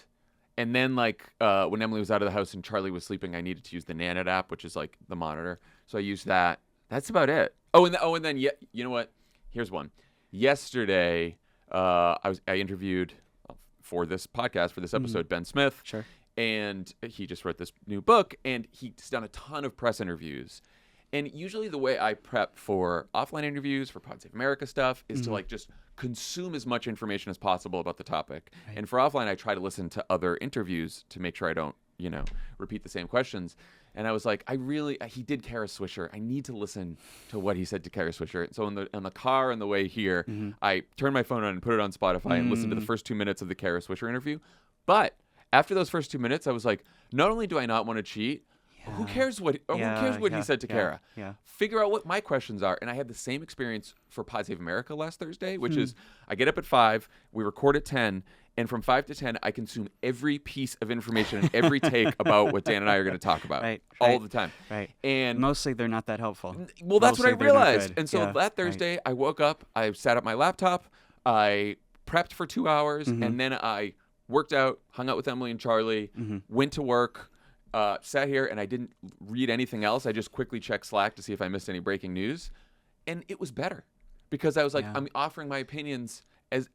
then when Emily was out of the house and Charlie was sleeping, I needed to use the Nanit app, which is like the monitor. So I used that. That's about it. And then you know what? Here's one. Yesterday, I interviewed for this podcast, for this episode, Ben Smith. Sure. And he just wrote this new book, and he's done a ton of press interviews. And usually the way I prep for offline interviews, for Pod Save America stuff, is to just consume as much information as possible about the topic. Right. And for offline, I try to listen to other interviews to make sure I don't, repeat the same questions. And I was like, he did Kara Swisher. I need to listen to what he said to Kara Swisher. So in the car on the way here, I turned my phone on and put it on Spotify and listened to the first 2 minutes of the Kara Swisher interview. But after those first 2 minutes, I was like, not only do I not want to cheat, who cares what he said to Kara? Yeah. Figure out what my questions are. And I had the same experience for Pod Save America last Thursday, which is I get up at 5, we record at 10, and from 5 to 10, I consume every piece of information and every take about what Dan and I are going to talk about all the time. Right. And mostly they're not that helpful. Well, that's Mostly what I they're not realized. good. And so that Thursday, I woke up, I sat at my laptop, I prepped for 2 hours, and then I worked out, hung out with Emily and Charlie, went to work, sat here, and I didn't read anything else. I just quickly checked Slack to see if I missed any breaking news. And it was better because I was like, I'm offering my opinions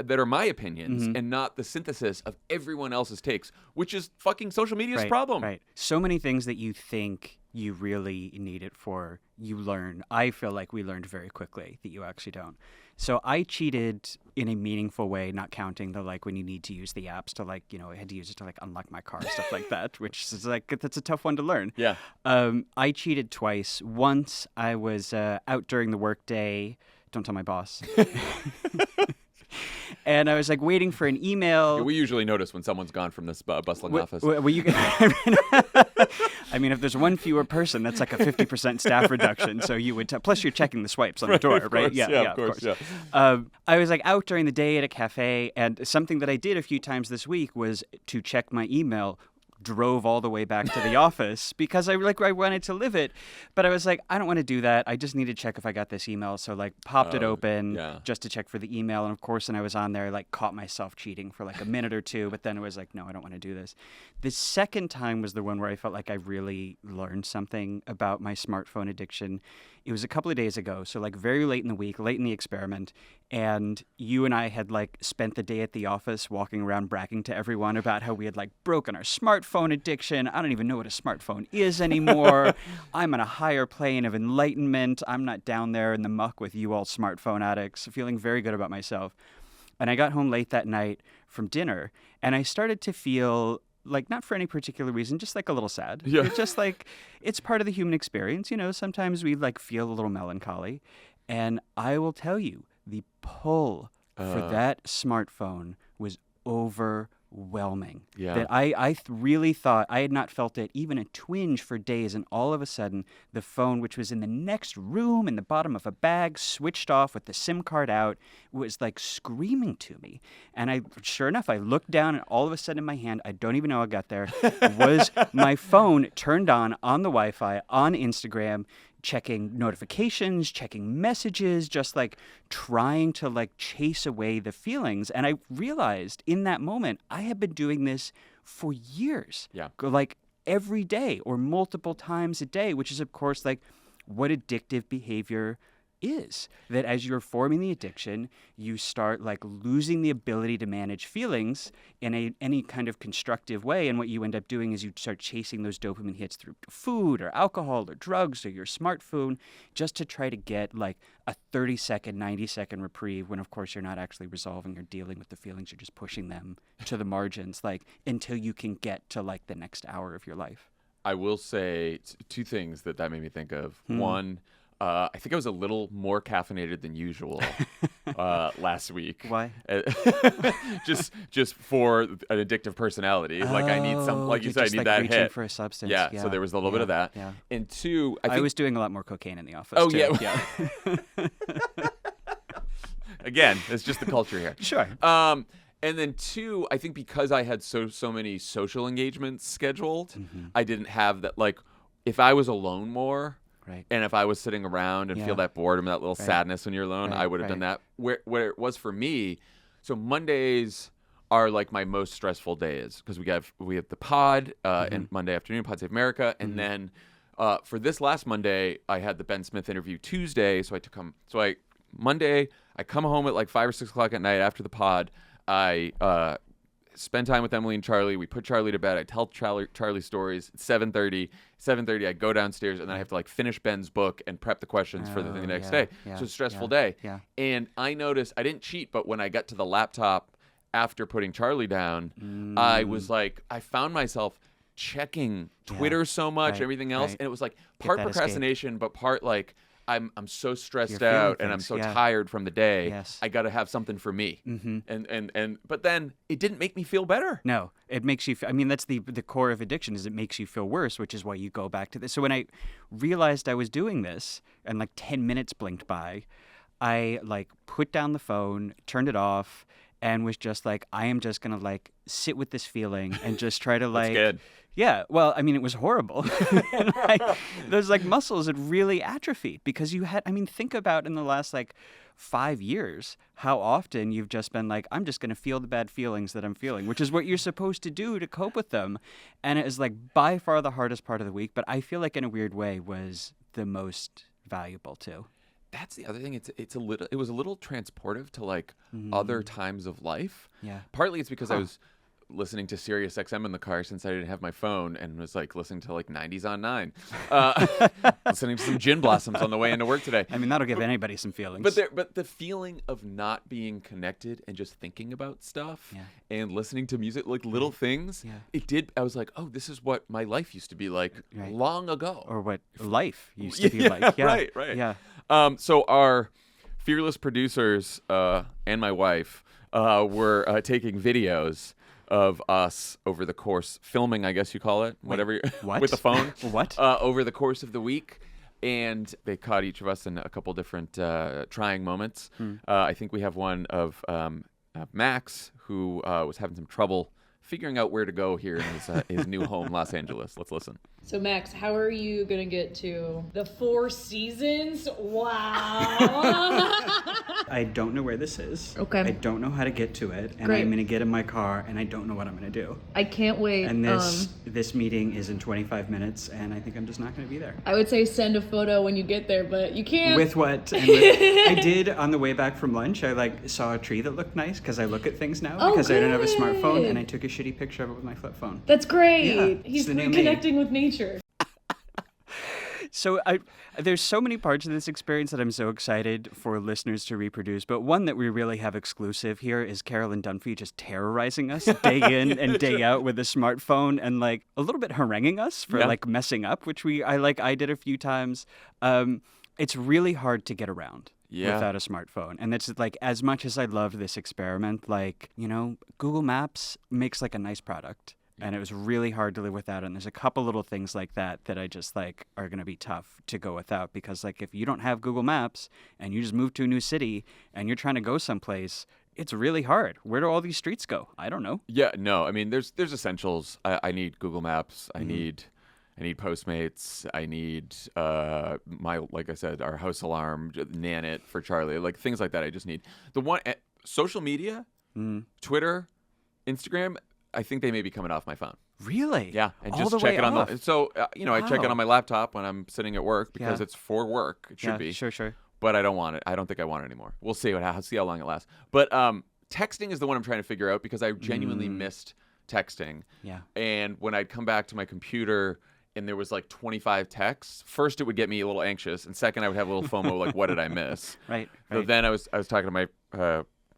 that are my opinions and not the synthesis of everyone else's takes, which is fucking social media's problem. Right. So many things that you think you really need it for, you learn. I feel like we learned very quickly that you actually don't. So I cheated in a meaningful way, not counting the when you need to use the apps to I had to use it to unlock my car, stuff like that, which is that's a tough one to learn. Yeah. I cheated twice. Once I was out during the workday. Don't tell my boss. And I was waiting for an email. We usually notice when someone's gone from this bustling office. I mean, if there's one fewer person, that's like a 50% staff reduction. So you would plus you're checking the swipes on the door, right? Yeah, of course. Yeah. I was out during the day at a cafe, and something that I did a few times this week was to check my email. Drove all the way back to the office because I wanted to live it, but I was like, I don't want to do that. I just need to check if I got this email. So popped it open just to check for the email. And of course, when I was on there, caught myself cheating for a minute or two, but then it was no, I don't want to do this. The second time was the one where I felt like I really learned something about my smartphone addiction. It was a couple of days ago. So very late in the week, late in the experiment. And you and I had spent the day at the office walking around bragging to everyone about how we had broken our smartphone addiction. I don't even know what a smartphone is anymore. I'm on a higher plane of enlightenment. I'm not down there in the muck with you all smartphone addicts, feeling very good about myself. And I got home late that night from dinner, and I started to feel not for any particular reason, just a little sad. Yeah. It's just it's part of the human experience. Sometimes we feel a little melancholy. And I will tell you, the pull for that smartphone was overwhelming. Yeah. That I really thought I had not felt it even a twinge for days, and all of a sudden the phone, which was in the next room in the bottom of a bag, switched off with the SIM card out, was screaming to me. And sure enough, I looked down, and all of a sudden in my hand, I don't even know how I got there, was my phone turned on the Wi-Fi, on Instagram, checking notifications, checking messages, just trying to chase away the feelings. And I realized in that moment, I had been doing this for years. Yeah. Every day or multiple times a day, which is of course what addictive behavior is. That as you're forming the addiction, you start like losing the ability to manage feelings in any kind of constructive way. And what you end up doing is you start chasing those dopamine hits through food or alcohol or drugs or your smartphone just to try to get like a 30-second, 90-second reprieve when, of course, you're not actually resolving or dealing with the feelings. You're just pushing them to the margins, like until you can get to like the next hour of your life. I will say two things that made me think of. One, I think I was a little more caffeinated than usual last week. Why? just for an addictive personality. Like I need some, like you said, I need that reaching hit for a substance. Yeah, so there was a little bit of that. Yeah. And two, I I think was doing a lot more cocaine in the office. Oh, too. yeah. Again, it's just the culture here. Sure. And then two, I think because I had so many social engagements scheduled, I didn't have that. Like, if I was alone more, Right. and if I was sitting around and feel that boredom, that little sadness when you're alone, Right, I would have done that. Where it was for me, so Mondays are like my most stressful days because we have the pod and Monday afternoon, Pod Save America, and then for this last Monday, I had the Ben Smith interview Tuesday, so Monday I come home at like 5 or 6 o'clock at night after the pod. I spend time with Emily and Charlie. We put Charlie to bed. I tell Charlie stories. It's 7:30. 7:30, I go downstairs, and then I have to like finish Ben's book and prep the questions for the thing the next day. So it's a stressful day. Yeah. And I noticed, I didn't cheat, but when I got to the laptop after putting Charlie down, I was like, I found myself checking Twitter so much, everything else. And it was like part procrastination, but part like, I'm so stressed out and I'm so tired from the day. Yes. I got to have something for me. But then it didn't make me feel better. No, it makes you. I mean, that's the core of addiction is it makes you feel worse, which is why you go back to this. So when I realized I was doing this, and like 10 minutes blinked by, I like put down the phone, turned it off, and was just like, I am just gonna like sit with this feeling and just try to like. That's good. Yeah, well, I mean, it was horrible. And, like, those like muscles had really atrophied because you had. I mean, think about in the last like 5 years how often you've just been like, I'm just going to feel the bad feelings that I'm feeling, which is what you're supposed to do to cope with them. And it is like by far the hardest part of the week, but I feel like in a weird way was the most valuable too. That's the other thing. It was a little transportive to like other times of life. Yeah. Partly it's because I was listening to Sirius XM in the car since I didn't have my phone and was like listening to like 90s on 9. Listening to some Gin Blossoms on the way into work today. I mean, that'll give anybody some feelings. But the feeling of not being connected and just thinking about stuff and listening to music, like little things, I was like, oh, this is what my life used to be like long ago. Or what life used to be like. Yeah. Right. Yeah. So our fearless producers and my wife were taking videos of us over the course, filming, I guess you call it, whatever, what? with the phone. What? Over the course of the week. And they caught each of us in a couple different trying moments. I think we have one of Max, who was having some trouble figuring out where to go here in his new home, Los Angeles. Let's listen. So Max, how are you gonna get to the Four Seasons? Wow. I don't know where this is. Okay. I don't know how to get to it, and Great. I'm gonna get in my car, and I don't know what I'm gonna do. I can't wait. And this meeting is in 25 minutes, and I think I'm just not gonna be there. I would say send a photo when you get there, but you can't. With what? I did on the way back from lunch. I like saw a tree that looked nice because I look at things now because I don't have a smartphone, good. and I took a shitty picture of it with my flip phone. That's great. Yeah, He's it's the new me. reconnecting with nature. So there's so many parts of this experience that I'm so excited for listeners to reproduce. But one that we really have exclusive here is Carolyn Dunphy just terrorizing us day in and day out with a smartphone and like a little bit haranguing us for like messing up, which I did a few times. It's really hard to get around. Without a smartphone. And it's like, as much as I loved this experiment, like, you know, Google Maps makes like a nice product. And it was really hard to live without it. And there's a couple little things like that I just like are going to be tough to go without. Because like if you don't have Google Maps and you just move to a new city and you're trying to go someplace, it's really hard. Where do all these streets go? I don't know. Yeah, no. I mean, there's essentials. I need Google Maps. I need Postmates. I need like I said, our house alarm, Nanit for Charlie, like things like that. I just need the one social media, Twitter, Instagram. I think they may be coming off my phone. Really? Yeah, and All just the check way it off? So I check it on my laptop when I'm sitting at work because it's for work. It should be. Sure. but I don't want it. I don't think I want it anymore. We'll see how long it lasts. But texting is the one I'm trying to figure out because I genuinely missed texting. Yeah. And when I'd come back to my computer and there was like 25 texts, first it would get me a little anxious, and second I would have a little FOMO, like what did I miss? Right. So then I was talking to my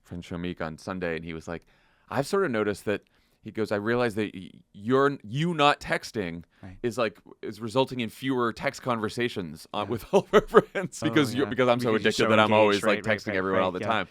friend Shamik on Sunday, and he was like, I've sort of noticed that. He goes, I realize that you not texting is resulting in fewer text conversations with all of our friends because I'm so addicted that I'm always like texting everyone all the time,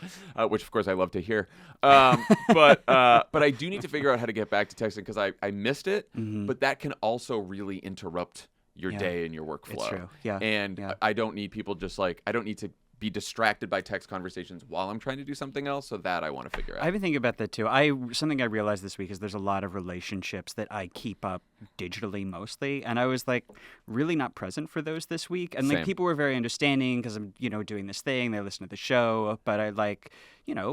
which of course I love to hear. But I do need to figure out how to get back to texting because I missed it. But that can also really interrupt your day and your workflow. It's true. Yeah. And I don't need people just like I don't need to be distracted by text conversations while I'm trying to do something else. So that I want to figure out. I've been thinking about that too. Something I realized this week is there's a lot of relationships that I keep up digitally mostly, and I was like really not present for those this week. And like Same. people were very understanding because I'm doing this thing. They listen to the show, but I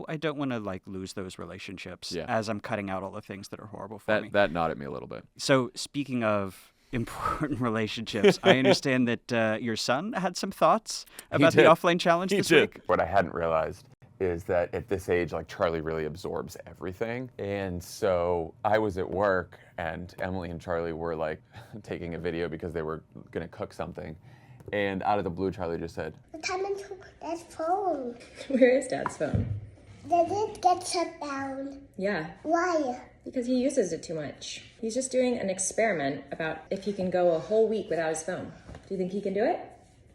I don't want to like lose those relationships as I'm cutting out all the things that are horrible for me. That gnawed at me a little bit. So speaking of important relationships, I understand that your son had some thoughts about the offline challenge this week. What I hadn't realized is that at this age, like Charlie really absorbs everything. And so I was at work and Emily and Charlie were like taking a video because they were going to cook something. And out of the blue, Charlie just said, Come into Dad's phone. Where is Dad's phone? Did it get shut down? Yeah, Why? because he uses it too much. He's just doing an experiment about if he can go a whole week without his phone. Do you think he can do it?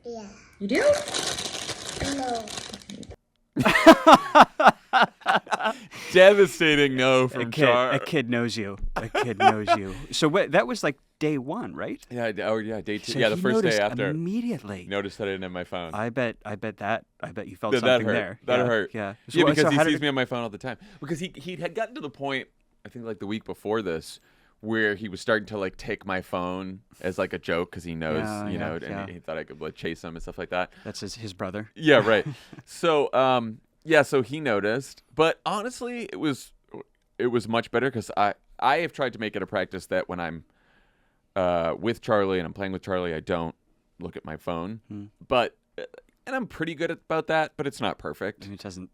Yeah. You do? No. devastating no from Char. A kid knows you. A kid knows you. So that was like day one, right? Yeah, day 2. So yeah, the he first day noticed after. immediately. Noticed that I didn't have my phone. I bet you felt That something hurt. there. That yeah, hurt. Yeah. Yeah, because so he how sees did me on my phone all the time. Because he had gotten to the point, I think like the week before this, where he was starting to like take my phone as like a joke because he knows, and he thought I could like chase him and stuff like that. That's his brother. Yeah, right. So, so he noticed. But honestly, it was much better because I have tried to make it a practice that when I'm with Charlie and I'm playing with Charlie, I don't look at my phone. But and I'm pretty good about that, but it's not perfect. And it doesn't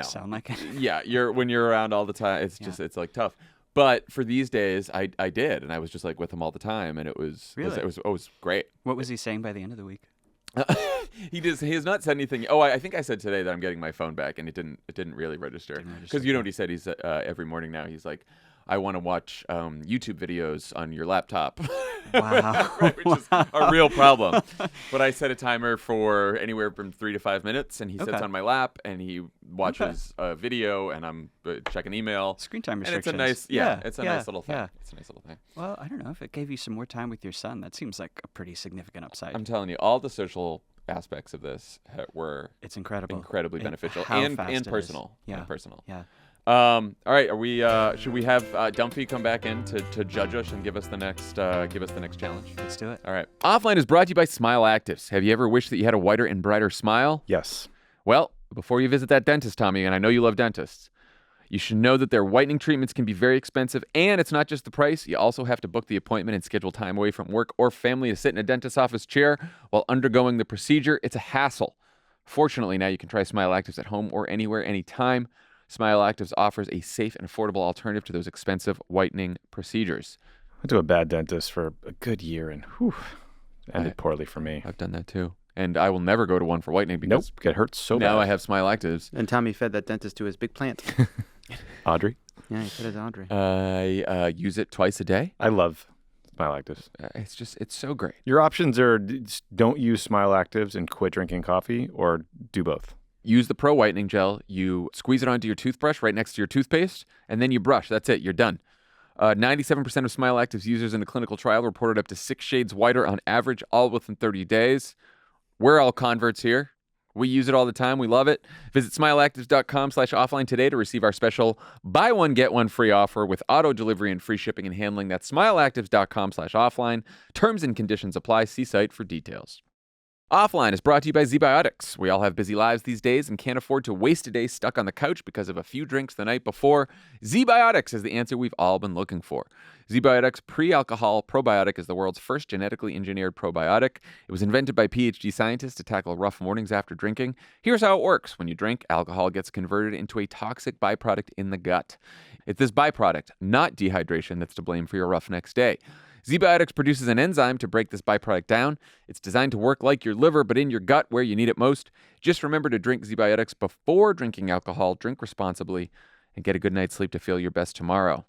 sound like it. Yeah, when you're around all the time, it's just it's like tough. But for these days, I did, and I was just like with him all the time, and it was great. What was he saying by the end of the week? He has not said anything. Oh, I think I said today that I'm getting my phone back, and it didn't really register. Because you know what he said? He's every morning now. He's like, I want to watch YouTube videos on your laptop. Wow. Right, which is a real problem. But I set a timer for anywhere from 3 to 5 minutes, and he sits on my lap, and he watches a video, and I'm checking email. Screen time And restrictions. it's a nice, it's a nice little thing. Yeah. It's a nice little thing. Well, I don't know if it gave you some more time with your son. That seems like a pretty significant upside. I'm telling you, all the social aspects of this were It's incredible. incredibly beneficial how and fast it is. personal. Yeah. And personal. Yeah. All right, are we? Should we have Dumpy come back in to judge us and give us the next challenge? Let's do it. All right. Offline is brought to you by Smile Actives. Have you ever wished that you had a whiter and brighter smile? Yes. Well, before you visit that dentist, Tommy, and I know you love dentists, you should know that their whitening treatments can be very expensive, and it's not just the price. You also have to book the appointment and schedule time away from work or family to sit in a dentist's office chair while undergoing the procedure. It's a hassle. Fortunately, now you can try Smile Actives at home or anywhere, anytime. Smile Actives offers a safe and affordable alternative to those expensive whitening procedures. I went to a bad dentist for a good year and ended poorly for me. I've done that too. And I will never go to one for whitening because it hurts so bad. now I have Smile Actives. And Tommy fed that dentist to his big plant. Audrey? Yeah, he fed it to Audrey. I use it twice a day. I love Smile Actives. It's so great. Your options are don't use Smile Actives and quit drinking coffee, or do both. Use the Pro Whitening Gel. You squeeze it onto your toothbrush right next to your toothpaste, and then you brush. That's it. You're done. 97% of Smile Actives users in a clinical trial reported up to 6 shades whiter on average, all within 30 days. We're all converts here. We use it all the time. We love it. Visit smileactives.com/offline today to receive our special buy one, get one free offer with auto delivery and free shipping and handling. That's smileactives.com/offline. Terms and conditions apply. See site for details. Offline is brought to you by ZBiotics. We all have busy lives these days and can't afford to waste a day stuck on the couch because of a few drinks the night before. ZBiotics is the answer we've all been looking for. ZBiotics pre-alcohol probiotic is the world's first genetically engineered probiotic. It was invented by PhD scientists to tackle rough mornings after drinking. Here's how it works. When you drink, alcohol gets converted into a toxic byproduct in the gut. It's this byproduct, not dehydration, that's to blame for your rough next day. ZBiotics produces an enzyme to break this byproduct down. It's designed to work like your liver, but in your gut where you need it most. Just remember to drink ZBiotics before drinking alcohol, drink responsibly, and get a good night's sleep to feel your best tomorrow.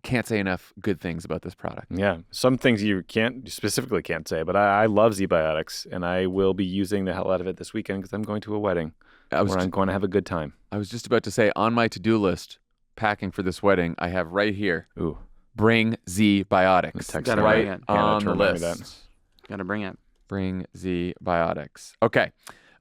Can't say enough good things about this product. Yeah, some things you specifically can't say, but I love ZBiotics, and I will be using the hell out of it this weekend because I'm going to a wedding where I'm going to have a good time. I was just about to say, on my to-do list, packing for this wedding, I have right here, Ooh. Bring ZBiotics. Gotta right bring it. on the Remember that. list. Gotta bring it. Bring ZBiotics. Okay.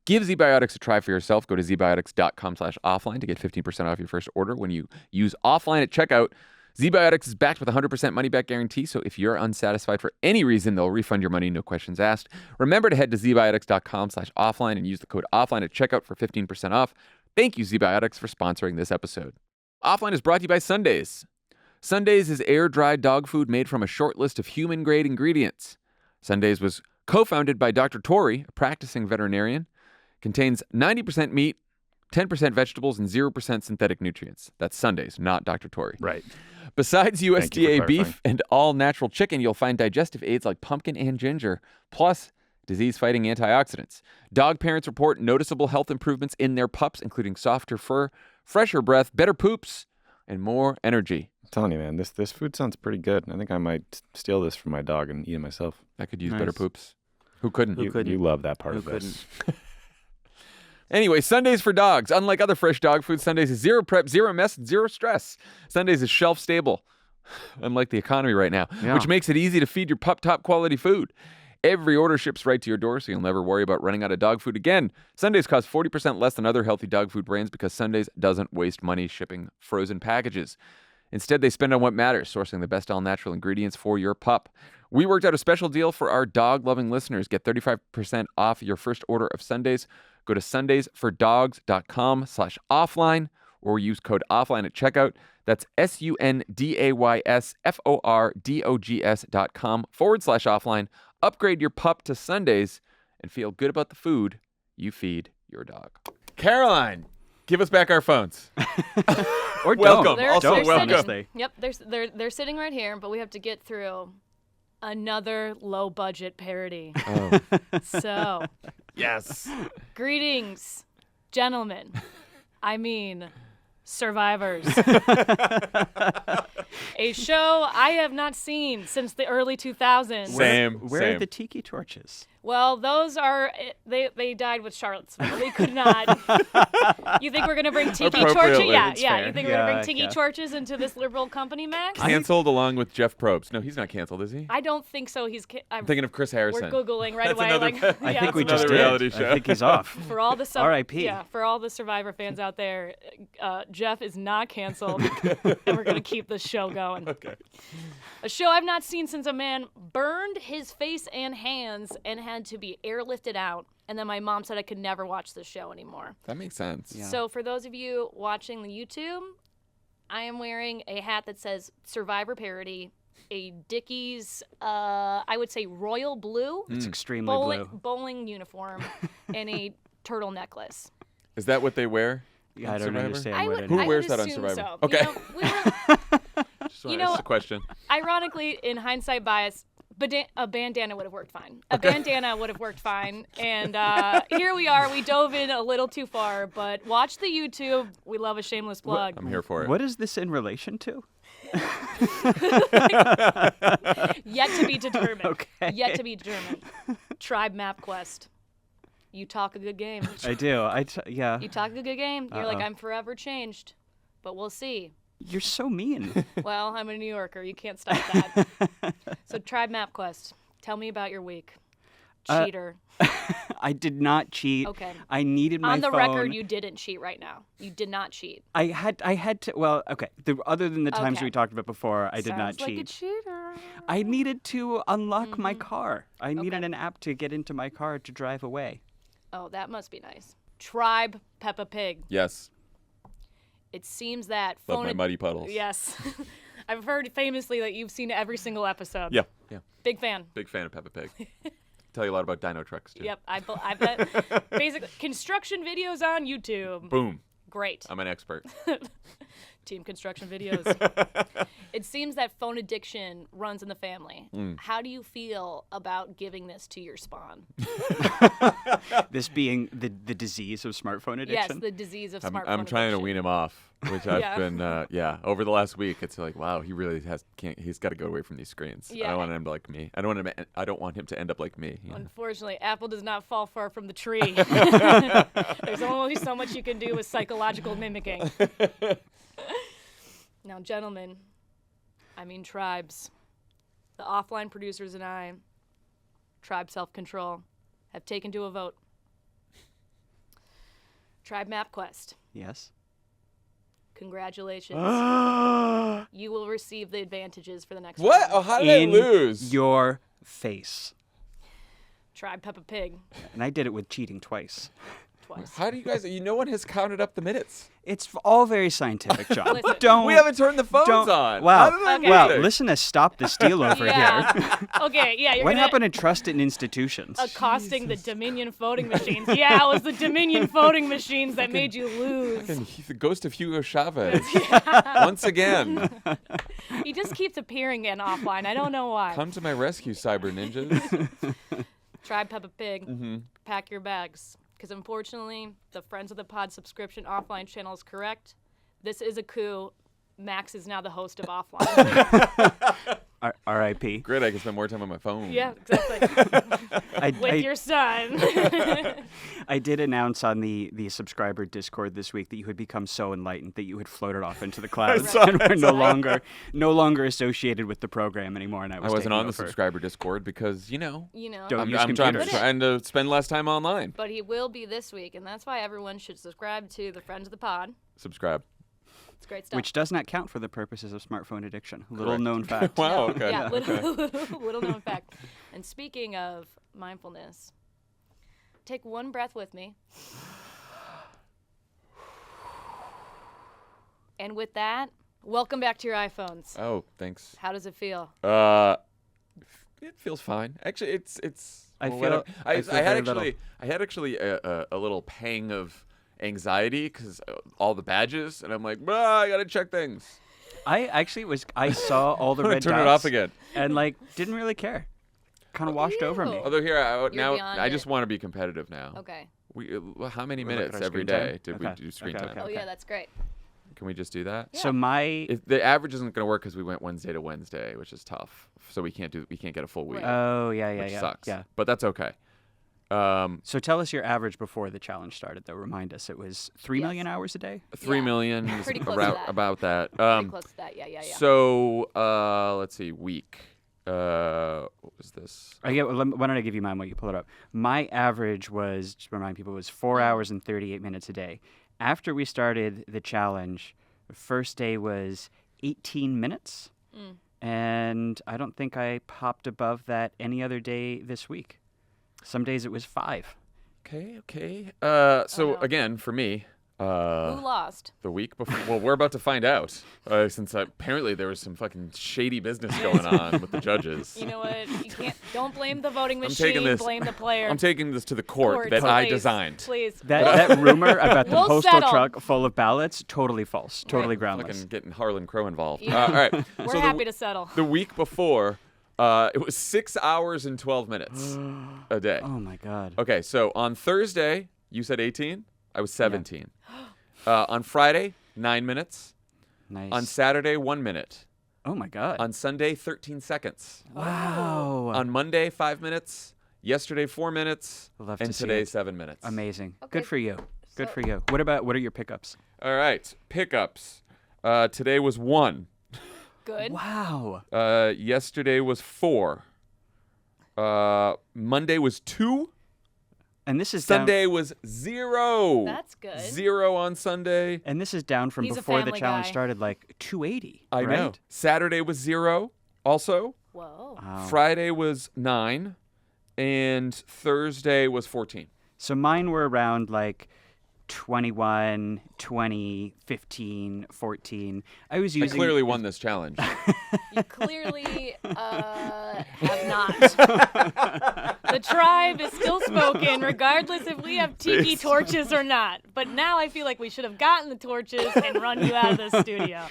Give ZBiotics a try for yourself. Go to zbiotics.com/offline to get 15% off your first order when you use offline at checkout. ZBiotics is backed with a 100% money-back guarantee, so if you're unsatisfied for any reason, they'll refund your money, no questions asked. Remember to head to zbiotics.com/offline and use the code offline at checkout for 15% off. Thank you, ZBiotics, for sponsoring this episode. Offline is brought to you by Sundays. Sundays is air-dried dog food made from a short list of human-grade ingredients. Sundays was co-founded by Dr. Tori, a practicing veterinarian. Contains 90% meat, 10% vegetables, and 0% synthetic nutrients. That's Sundays, not Dr. Tori. Right. Besides Thank you for USDA beef clarifying. and all-natural chicken, you'll find digestive aids like pumpkin and ginger, plus disease-fighting antioxidants. Dog parents report noticeable health improvements in their pups, including softer fur, fresher breath, better poops, and more energy. I'm telling you, man, this food sounds pretty good. I think I might steal this from my dog and eat it myself. I could use Nice. better poops. Who couldn't? You love that part Who of this. Anyway, Sundays for dogs. Unlike other fresh dog food, Sundays is zero prep, zero mess, and zero stress. Sundays is shelf stable, unlike the economy right now, Yeah. which makes it easy to feed your pup top quality food. Every order ships right to your door, so you'll never worry about running out of dog food again. Sundays cost 40% less than other healthy dog food brands because Sundays doesn't waste money shipping frozen packages. Instead, they spend on what matters, sourcing the best all-natural ingredients for your pup. We worked out a special deal for our dog-loving listeners. Get 35% off your first order of Sundays. Go to sundaysfordogs.com/offline or use code offline at checkout. That's sundaysfordogs.com/offline. Upgrade your pup to Sundays and feel good about the food you feed your dog. Caroline, give us back our phones. Or Welcome. They're- Also they're welcome. sitting- Yep, they're sitting right here, but we have to get through another low budget parody. Oh, So, yes. greetings, gentlemen. I mean, survivors. A show I have not seen since the early 2000s. Same. Where are the tiki torches? Well, those are they died with Charlottesville. We could not. You think we're gonna bring tiki torches? Appropriately, Yeah, it's yeah. fair. You think we're gonna Yeah, bring tiki yeah. torches into this liberal company, Max? Canceled along with Jeff Probst. No, he's not canceled, is he? I don't think so. I'm thinking of Chris Harrison. We're googling right That's away. another- Like, I yeah. think we That's just another did. reality show. I think he's off. For all the R.I.P. Yeah, for all the Survivor fans out there, Jeff is not canceled, and we're gonna keep this show going. Okay. A show I've not seen since a man burned his face and hands and had to be airlifted out. And then my mom said I could never watch this show anymore. That makes sense. Yeah. So for those of you watching the YouTube, I am wearing a hat that says Survivor Parody, a Dickies, I would say royal blue It's extremely blue. bowling uniform, and a turtle necklace. Is that what they wear? Yeah, I on don't Survivor? understand I what would, it Who I is. wears would that on assume Survivor? So. Okay. You know, Just You wanna ask know- the question. ironically, in hindsight bias, a bandana would have worked fine. A bandana would have worked fine. And here we are. We dove in a little too far, but watch the YouTube. We love a shameless plug. I'm here for it. What is this in relation to? Yet to be determined. Okay. Yet to be determined. Tribe Map Quest. You talk a good game. I do. Yeah. You talk a good game. You're like, Uh-oh. I'm forever changed. But we'll see. You're so mean. Well, I'm a New Yorker. You can't stop that. So Tribe Map Quest. Tell me about your week. Cheater. I did not cheat. Okay. I needed my On the phone. record, you didn't cheat right now. You did not cheat. I had to. Well, okay. Other than the times Okay. we talked about before, I did not Sounds like a cheat. cheater. I needed to unlock my Mm-hmm. car. I needed an app to get into my car to drive away. Oh, that must be nice. Tribe Peppa Pig. Yes. It seems that Love my muddy puddles. Yes. I've heard famously that you've seen every single episode. Yeah. Big fan. Big fan of Peppa Pig. Tell you a lot about dino trucks, too. Yep. I bet. Basically, construction videos on YouTube. Boom. Great. I'm an expert. Team construction videos. It seems that phone addiction runs in the family. How do you feel about giving this to your spawn? This being the disease of smartphone addiction. Yes, the disease of smartphone I'm trying to addiction. wean him off, which I've Yeah. been, over the last week. It's like, wow, he really he's got to go away from these screens. I Yeah. don't want him to like me. I don't want him to end up like me. you know? Unfortunately, apple does not fall far from the tree. There's only so much you can do with psychological mimicking. Now, gentlemen, I mean tribes, the offline producers and I, Tribe Self-Control, have taken to a vote. Tribe MapQuest, Yes. congratulations. You will receive the advantages for the next What? round. Oh, how did I In lose? your face. Tribe Peppa Pig, And I did it with cheating twice. twice. How do you guys? No one has counted up the minutes. It's all very scientific, John. Listen. Don't. We haven't turned the phones don't, on. Wow. How did I Okay. Wow. lose? Listen to Stop the Steal over here. Yeah. Okay, yeah, you're What gonna happened to trust in institutions? accosting the Dominion voting machines. Yeah, it was the Dominion voting machines that made you lose. Fucking the ghost of Hugo Chavez. Once again. He just keeps appearing in offline. I don't know why. Come to my rescue, cyber ninjas. Tribe Peppa Pig, pack your bags. Because unfortunately, the Friends of the Pod subscription offline channel is correct. This is a coup. Max is now the host of offline. R.I.P. Great, I can spend more time on my phone. Yeah, exactly. With I, your son. I did announce on the subscriber Discord this week that you had become so enlightened that you had floated off into the clouds and were no longer associated with the program anymore. And I I was wasn't taking on the over. subscriber Discord because, Don't I'm, use I'm computers. trying to spend less time online. But he will be this week, and that's why everyone should subscribe to the Friends of the Pod. Subscribe. It's great stuff. Which does not count for the purposes of smartphone addiction. Little Correct. known fact. Wow, No, okay. Yeah, little known fact. And speaking of mindfulness, take one breath with me. And with that, welcome back to your iPhones. Oh, thanks. How does it feel? It feels fine. Actually, it's. I well, feel- whatever. I feel I had very actually. I had actually a little pang of anxiety because all the badges, and I'm like, I gotta check things. I saw all the red Turn dots. it off again. And didn't really care. Kind of washed over me. you. Although here, now beyond I just it. want to be competitive now. Okay. How many We're looking minutes at our every screen time? day did we Okay. do screen Okay, time? okay. Oh, yeah, that's great. Can we just do that? So my The average isn't going to work because we went Wednesday to Wednesday, which is tough. So we can't get a full week, Oh yeah, which yeah. sucks. Yeah. But that's okay. So tell us your average before the challenge started though. Remind us it was 3 million hours a day? 3 Yeah. million is Pretty close to that. about that. Pretty close to that. Yeah. So let's see, week. What was this? Why don't I give you mine while you pull it up? My average was, just to remind people, was 4 hours and 38 minutes a day. After we started the challenge, the first day was 18 minutes. And I don't think I popped above that any other day this week. Some days it was 5. Okay. no. Again, for me, Who lost? the week before. Well, we're about to find out. Since apparently there was some fucking shady business going on with the judges. You know what? You can't. Don't blame the voting I'm machine. taking this. Blame the player. I'm taking this to the court Court, that I please, designed. Please. That rumor about the We'll postal settle. truck full of ballots, totally false, totally groundless. Fucking getting Harlan Crow involved. Yeah. All right. We're so happy to settle. The week before, it was 6 hours and 12 minutes a day. Oh my God. Okay, so on Thursday, you said 18. I was 17. On Friday, 9 minutes. Nice. On Saturday, 1 minute. Oh my God. On Sunday, 13 seconds. Wow. On Monday, 5 minutes. Yesterday, 4 minutes. Love and to see today, it. 7 minutes. Amazing. Okay. Good for you. Good So- for you. What are your pickups? All right, pickups. Today was 1. Good. Wow. Yesterday was 4. Monday was 2. And this is Sunday was 0. That's good. 0 on Sunday. And this is down from He's a before the family challenge guy. started, like 280. I right? know. Saturday was 0 also. Whoa. Wow. Friday was 9. And Thursday was 14. So mine were around like 21, 20, 15, 14. I was I using. clearly won this challenge. You clearly have not. The tribe is still spoken, regardless if we have tiki torches or not. But now I feel like we should have gotten the torches and run you out of the studio.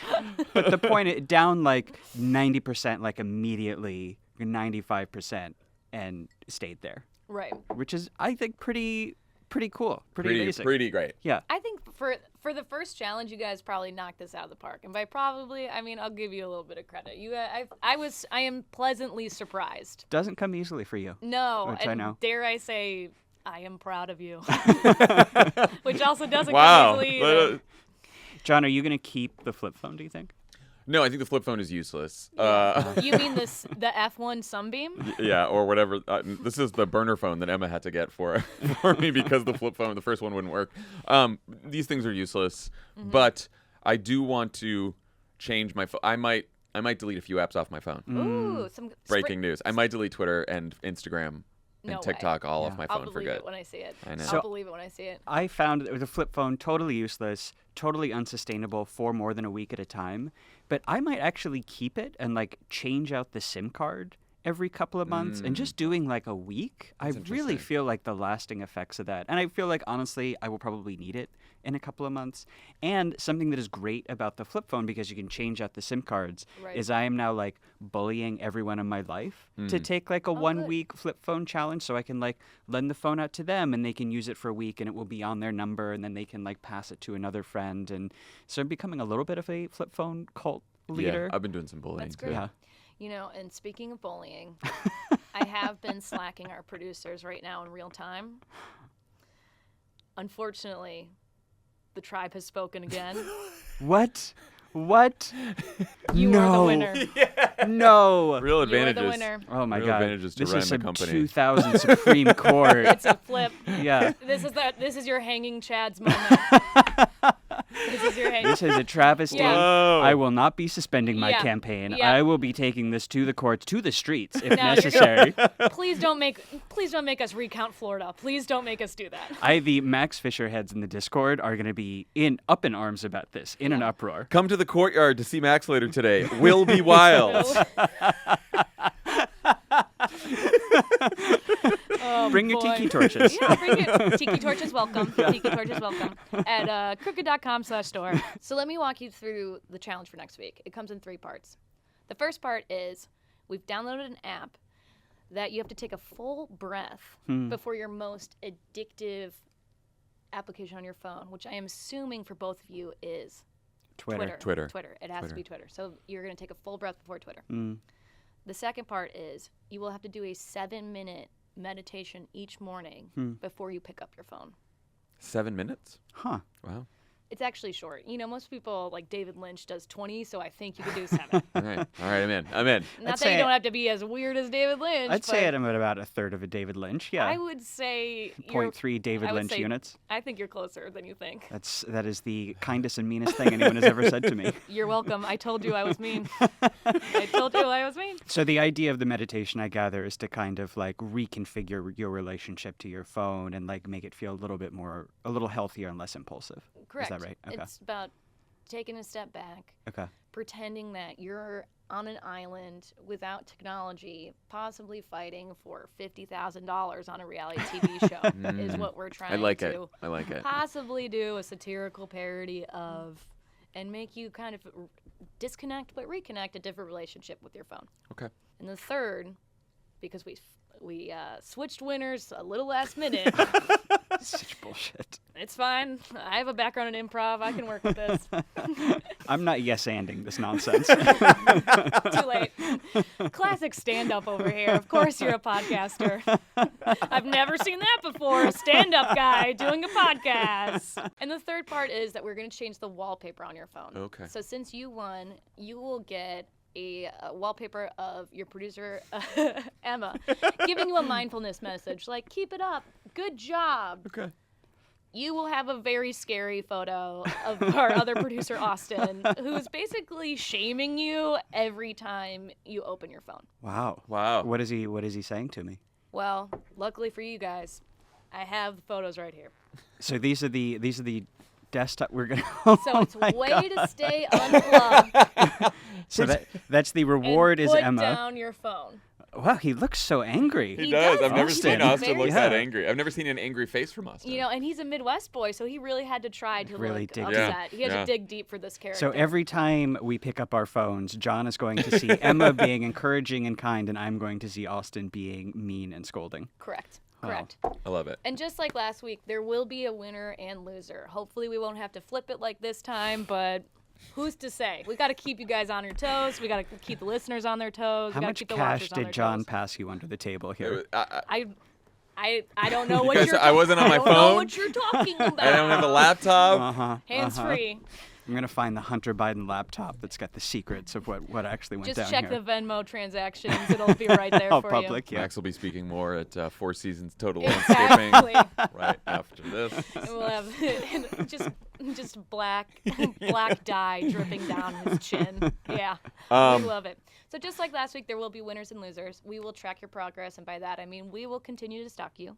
But the point, down like 90%, like immediately, 95%, and stayed there, Right. which is, I think, pretty cool, pretty amazing. Pretty great. Yeah. I think for the first challenge, you guys probably knocked this out of the park. And by probably, I mean I'll give you a little bit of credit. I am pleasantly surprised. Doesn't come easily for you. No, Which I and know. dare I say, I am proud of you. Which also doesn't Wow. come easily either. John, are you going to keep the flip phone, do you think? No, I think the flip phone is useless. You mean the F1 Sunbeam? Yeah, or whatever. This is the burner phone that Emma had to get for me because the flip phone, the first one, wouldn't work. These things are useless, but I do want to change my phone. I might delete a few apps off my phone. Ooh, some Breaking news. I might delete Twitter and Instagram and No way. TikTok all off my I'll phone for believe good. it when I see it. I know. I'll believe it when I see it. I found the flip phone totally useless, totally unsustainable for more than a week at a time. But I might actually keep it and like change out the SIM card every couple of months and just doing like a week. I really feel like the lasting effects of that. And I feel like, honestly, I will probably need it in a couple of months. And something that is great about the flip phone, because you can change out the SIM cards, Right. is I am now like bullying everyone in my life to take like a 1 week flip phone challenge, so I can like lend the phone out to them and they can use it for a week and it will be on their number and then they can like pass it to another friend. And so I'm becoming a little bit of a flip phone cult leader. Yeah, I've been doing some bullying That's too. great. Yeah. You know, and speaking of bullying, I have been slacking our producers right now in real time. Unfortunately, the tribe has spoken again. What? You are the winner. No. Real You are advantages. the winner. Oh my Real God. advantages to This run is the some company. 2000 Supreme Court. It's a flip. Yeah. This is your hanging Chads moment. This is your hanging. This is a travesty. Yeah. Whoa. I will not be suspending my Yeah. campaign. Yeah. I will be taking this to the courts, to the streets, if No, you're necessary. Please don't make us recount Florida. Please don't make us do that. The Max Fisher heads in the Discord are going to be up in arms about this, in an uproar. Come to the courtyard to see Max later today. Will be wild. Oh, Bring your boy. tiki torches. Yeah, bring it. Tiki torches welcome. Tiki torches welcome at crooked.com/store. So let me walk you through the challenge for next week. It comes in 3 parts. The first part is we've downloaded an app that you have to take a full breath before your most addictive application on your phone, which I am assuming for both of you is Twitter. Twitter. It has to be Twitter. So you're going to take a full breath before Twitter. Mm. The second part is you will have to do a 7-minute meditation each morning before you pick up your phone. 7 minutes? Huh. Wow. It's actually short. You know, most people, like David Lynch, does 20, so I think you could do 7. All right, I'm in. Not I'd that say you don't have to be as weird as David Lynch. I'd say but I'm at about a third of a David Lynch. Yeah. I would say you're 0.3 David I would Lynch say- units. I think you're closer than you think. That is the kindest and meanest thing anyone has ever said to me. You're welcome. I told you I was mean. I told you I was mean. So the idea of the meditation, I gather, is to kind of like reconfigure your relationship to your phone and like make it feel a little healthier and less impulsive. Correct. Is that right? Okay. It's about taking a step back, Okay. pretending that you're on an island without technology, possibly fighting for $50,000 on a reality TV show is what we're trying I like to it. I like it. possibly do a satirical parody of and make you kind of disconnect but reconnect a different relationship with your phone. Okay. And the third, because we switched winners a little last minute. Such bullshit. It's fine. I have a background in improv. I can work with this. I'm not yes-anding this nonsense. Too late. Classic stand-up over here. Of course you're a podcaster. I've never seen that before. A stand-up guy doing a podcast. And the third part is that we're going to change the wallpaper on your phone. Okay. So since you won, you will get a wallpaper of your producer, Emma, giving you a mindfulness message like, keep it up, good job. Okay. You will have a very scary photo of our other producer, Austin, who's basically shaming you every time you open your phone. Wow. Wow. What is he saying to me? Well, luckily for you guys, I have the photos right here. So these are the desktop we're gonna. So it's way to stay unplugged. So that's the reward and is put Emma. down your phone. Wow, he looks so angry. He He does. does. I've never Austin. seen Austin Very look that sad. angry. I've never seen an angry face from Austin. You know, and he's a Midwest boy, so he really had to try to Really look dig upset. deep. He had Yeah. to dig deep for this character. So every time we pick up our phones, Jon is going to see Emma being encouraging and kind, and I'm going to see Austin being mean and scolding. Correct. Wow. Correct. I love it. And just like last week, there will be a winner and loser. Hopefully, we won't have to flip it like this time, but who's to say? We got to keep you guys on your toes. We got to keep the listeners on their toes. How we gotta much keep the cash watchers on did their Jon toes. pass you under the table here? I don't know what Because you're. I wasn't on my I don't know phone. what you're talking about. I don't have a laptop. Uh-huh. Hands free. I'm gonna find the Hunter Biden laptop that's got the secrets of what actually went Just down check here. the Venmo transactions. It'll be right there All for public, yeah. Max will be speaking more at Four Seasons Total you. Landscaping Exactly. right after this. And we'll have just black dye dripping down his chin. Yeah, we love it. So just like last week, there will be winners and losers. We will track your progress, and by that I mean we will continue to stalk you.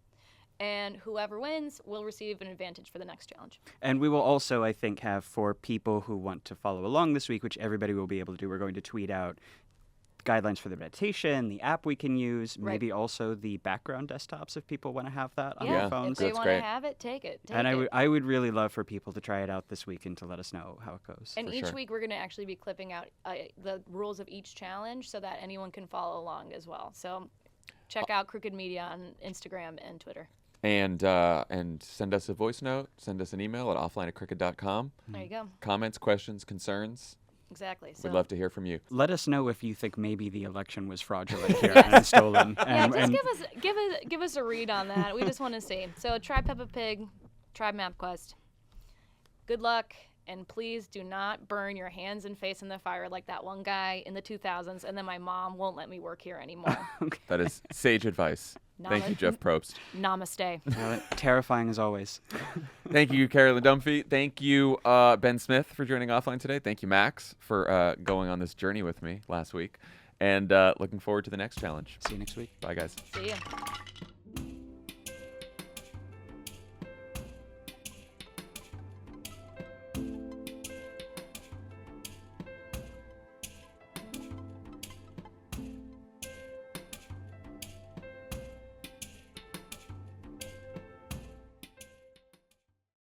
And whoever wins will receive an advantage for the next challenge. And we will also, I think, have for people who want to follow along this week, which everybody will be able to do, we're going to tweet out guidelines for the meditation, the app we can use, Right. maybe also the background desktops if people want to have that on Yeah, their if phones. they That's want to great. have it, take it. And I would really love for people to try it out this week and to let us know how it goes. And For each sure. week we're going to actually be clipping out the rules of each challenge so that anyone can follow along as well. So check out Crooked Media on Instagram and Twitter. And send us a voice note. Send us an email at offline@cricket.com. There you go. Comments, questions, concerns. Exactly. So We'd love to hear from you. Let us know if you think maybe the election was fraudulent here and stolen. yeah, And, just give us a read on that. We just want to see. So try Peppa Pig, try MapQuest. Good luck, and please do not burn your hands and face in the fire like that one guy in the 2000s. And then my mom won't let me work here anymore. That is sage advice. Thank you, Jeff Probst. Namaste. terrifying as always. Thank you, Carolyn Dunphy. Thank you, Ben Smith, for joining Offline today. Thank you, Max, for going on this journey with me last week. And looking forward to the next challenge. See you next week. Bye, guys. See ya.